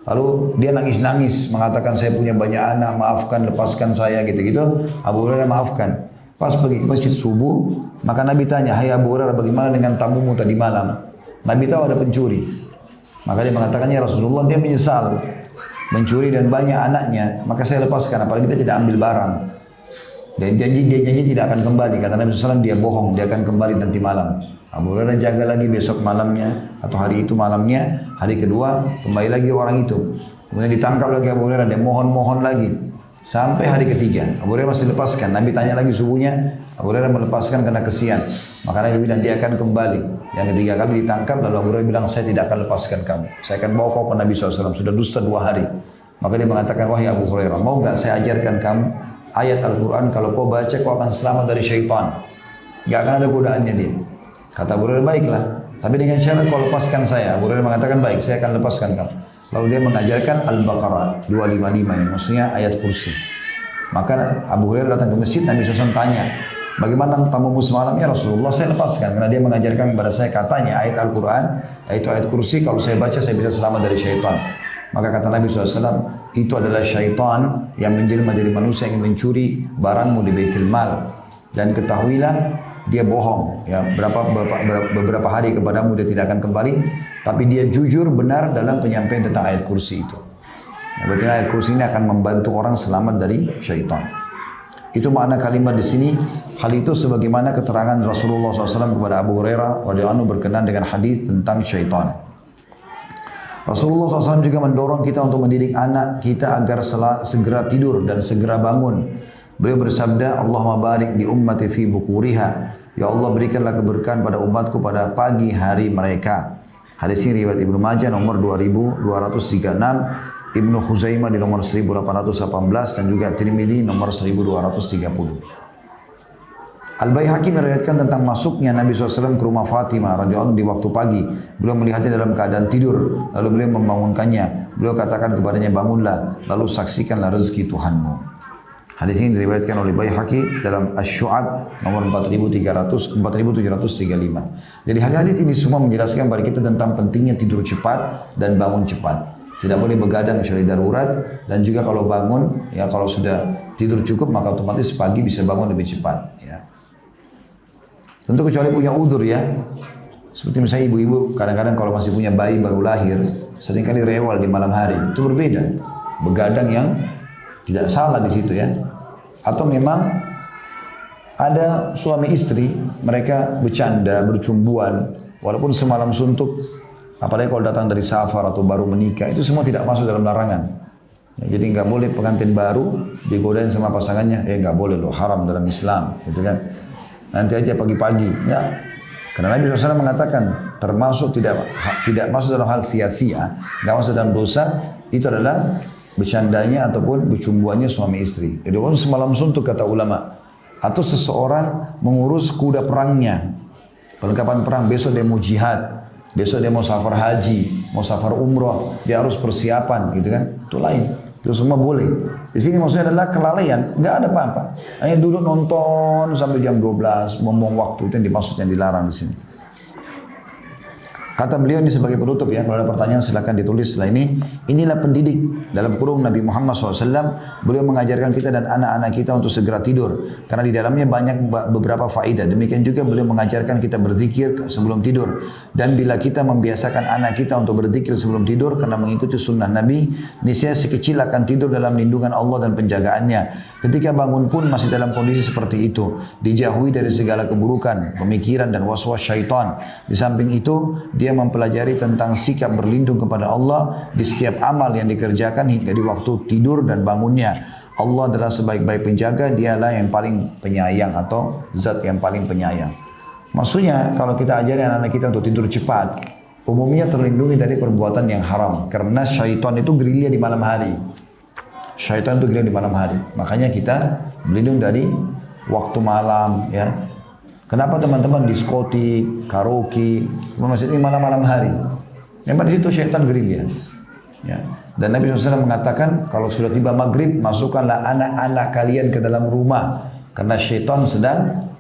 Lalu dia nangis-nangis, mengatakan saya punya banyak anak, maafkan, lepaskan saya, gitu-gitu. Abu Hurairah maafkan. Pas pergi ke masjid subuh, maka Nabi tanya, hai Abu Hurairah, bagaimana dengan tamumu tadi malam? Nabi tahu ada pencuri. Maka dia mengatakan, ya Rasulullah, dia menyesal mencuri dan banyak anaknya, maka saya lepaskan, apalagi kita tidak ambil barang. Dan dia janji tidak akan kembali. Kata Nabi SAW, dia bohong, dia akan kembali nanti malam. Abu Hurairah jaga lagi besok malamnya, atau hari itu malamnya, hari kedua, kembali lagi orang itu. Kemudian ditangkap lagi Abu Hurairah, dia mohon lagi. Sampai hari ketiga, Abu Hurairah masih lepaskan. Nabi tanya lagi subuhnya, Abu Hurairah melepaskan karena kesian. Maka Nabi bilang, dia akan kembali. Yang ketiga kali ditangkap, lalu Abu Hurairah bilang, saya tidak akan lepaskan kamu. Saya akan bawa kau ke Nabi SAW, sudah dusta 2 hari. Maka dia mengatakan, wahai Abu Hurairah, mau gak saya ajarkan kamu ayat Al-Quran, kalau kau baca kau akan selamat dari syaitan. Gak akan ada godaannya dia. Kata Abu Hurairah, baiklah. Tapi dengan syarat kau lepaskan saya. Abu Hurairah mengatakan, baik, saya akan lepaskan kamu. Lalu dia mengajarkan Al-Baqarah 255 ini, maksudnya ayat kursi. Maka Abu Hurairah datang ke masjid, Nabi SAW tanya, bagaimana tamumu semalam? Ya Rasulullah, saya lepaskan. Karena dia mengajarkan kepada saya, katanya ayat Al-Quran, yaitu ayat kursi, kalau saya baca saya bisa selamat dari syaitan. Maka kata Nabi SAW, itu adalah syaitan yang menjelma dari manusia yang mencuri barangmu di Baitul Mal. Dan ketahuilah, dia bohong. Ya, beberapa hari kepadamu dia tidak akan kembali, tapi dia jujur benar dalam penyampaian tentang ayat kursi itu. Ya, berarti ayat kursi ini akan membantu orang selamat dari syaitan. Itu makna kalimat di sini. Hal itu sebagaimana keterangan Rasulullah SAW kepada Abu Hurairah radhiyallahu anhu berkenaan dengan hadis tentang syaitan. Rasulullah SAW juga mendorong kita untuk mendidik anak kita agar segera tidur dan segera bangun. Beliau bersabda, Allahumma barik di ummati fi bukuriha. Ya Allah, berikanlah keberkahan pada umatku pada pagi hari mereka. Hadis ini riwayat Ibnu Majah nomor 2236, Ibnu Khuzaimah di nomor 1818 dan juga Tirmidzi nomor 1230. Al-Baihaqi meriwayatkan tentang masuknya Nabi SAW ke rumah Fatimah radhiyallahu anha di waktu pagi. Beliau melihatnya dalam keadaan tidur, lalu beliau membangunkannya. Beliau katakan kepadanya, bangunlah, lalu saksikanlah rezeki Tuhanmu. Hadis ini diriwayatkan oleh Baihaqi dalam Asy-Syu'ab nomor 4735. Jadi hadis ini semua menjelaskan kepada kita tentang pentingnya tidur cepat dan bangun cepat. Tidak boleh begadang kecuali darurat, dan juga kalau bangun, ya kalau sudah tidur cukup maka otomatis pagi bisa bangun lebih cepat. Ya. Tentu kecuali punya udzur ya. Seperti misalnya ibu-ibu kadang-kadang kalau masih punya bayi baru lahir, seringkali rewel di malam hari. Itu berbeda. Begadang yang tidak salah di situ ya. Atau memang ada suami istri, mereka bercanda, bercumbuan, walaupun semalam suntuk, apalagi kalau datang dari safar atau baru menikah, itu semua tidak masuk dalam larangan. Ya, jadi nggak boleh pengantin baru digodain sama pasangannya, nggak boleh loh, haram dalam Islam, gitu kan. Nanti aja pagi-pagi, ya. Karena Nabi SAW mengatakan termasuk tidak masuk dalam hal sia-sia, nggak masuk dalam dosa, itu adalah bercandanya ataupun bercumbuannya suami istri. Jadi orang semalam suntuk kata ulama, atau seseorang mengurus kuda perangnya, perlengkapan perang, besok dia mau jihad, besok dia mau safar haji, mau safar umroh, dia harus persiapan, gitu kan? Itu lain. Itu semua boleh. Di sini maksudnya adalah kelalaian, nggak ada apa-apa. Hanya duduk nonton sampai jam 12, buang waktu, itu yang dimaksud yang dilarang di sini. Kata beliau ini sebagai penutup ya, kalau ada pertanyaan silakan ditulis setelah ini. Inilah pendidik dalam kurung Nabi Muhammad SAW. Beliau mengajarkan kita dan anak-anak kita untuk segera tidur. Karena di dalamnya banyak beberapa faedah. Demikian juga beliau mengajarkan kita berzikir sebelum tidur. Dan bila kita membiasakan anak kita untuk berzikir sebelum tidur karena mengikuti sunnah Nabi, niscaya si kecil akan tidur dalam lindungan Allah dan penjagaannya. Ketika bangun pun masih dalam kondisi seperti itu, dijauhi dari segala keburukan, pemikiran dan waswas syaitan. Di samping itu, dia mempelajari tentang sikap berlindung kepada Allah di setiap amal yang dikerjakan hingga di waktu tidur dan bangunnya. Allah adalah sebaik-baik penjaga, dialah yang paling penyayang atau zat yang paling penyayang. Maksudnya kalau kita ajari anak-anak kita untuk tidur cepat, umumnya terlindungi dari perbuatan yang haram. Karena syaitan itu gerilya di malam hari. Syaitan itu gerilya di malam hari. Makanya kita berlindung dari waktu malam ya. Kenapa teman-teman diskotik, karaoke, masjid ini malam-malam hari? Memang di situ syaitan gerilya. Ya. Dan Nabi SAW mengatakan kalau sudah tiba maghrib masukkanlah anak-anak kalian ke dalam rumah karena syaitan sedang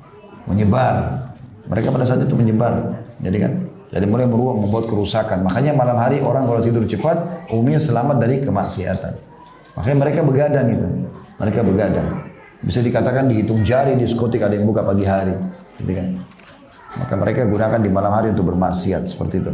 menyebar. Mereka pada saat itu menyebar. Jadi mulai membuat kerusakan. Makanya malam hari orang kalau tidur cepat umumnya selamat dari kemaksiatan. Makanya mereka begadang itu. Mereka begadang. Bisa dikatakan dihitung jari di diskotik ada yang buka pagi hari. Gitu kan. Maka mereka gunakan di malam hari untuk bermaksiat seperti itu.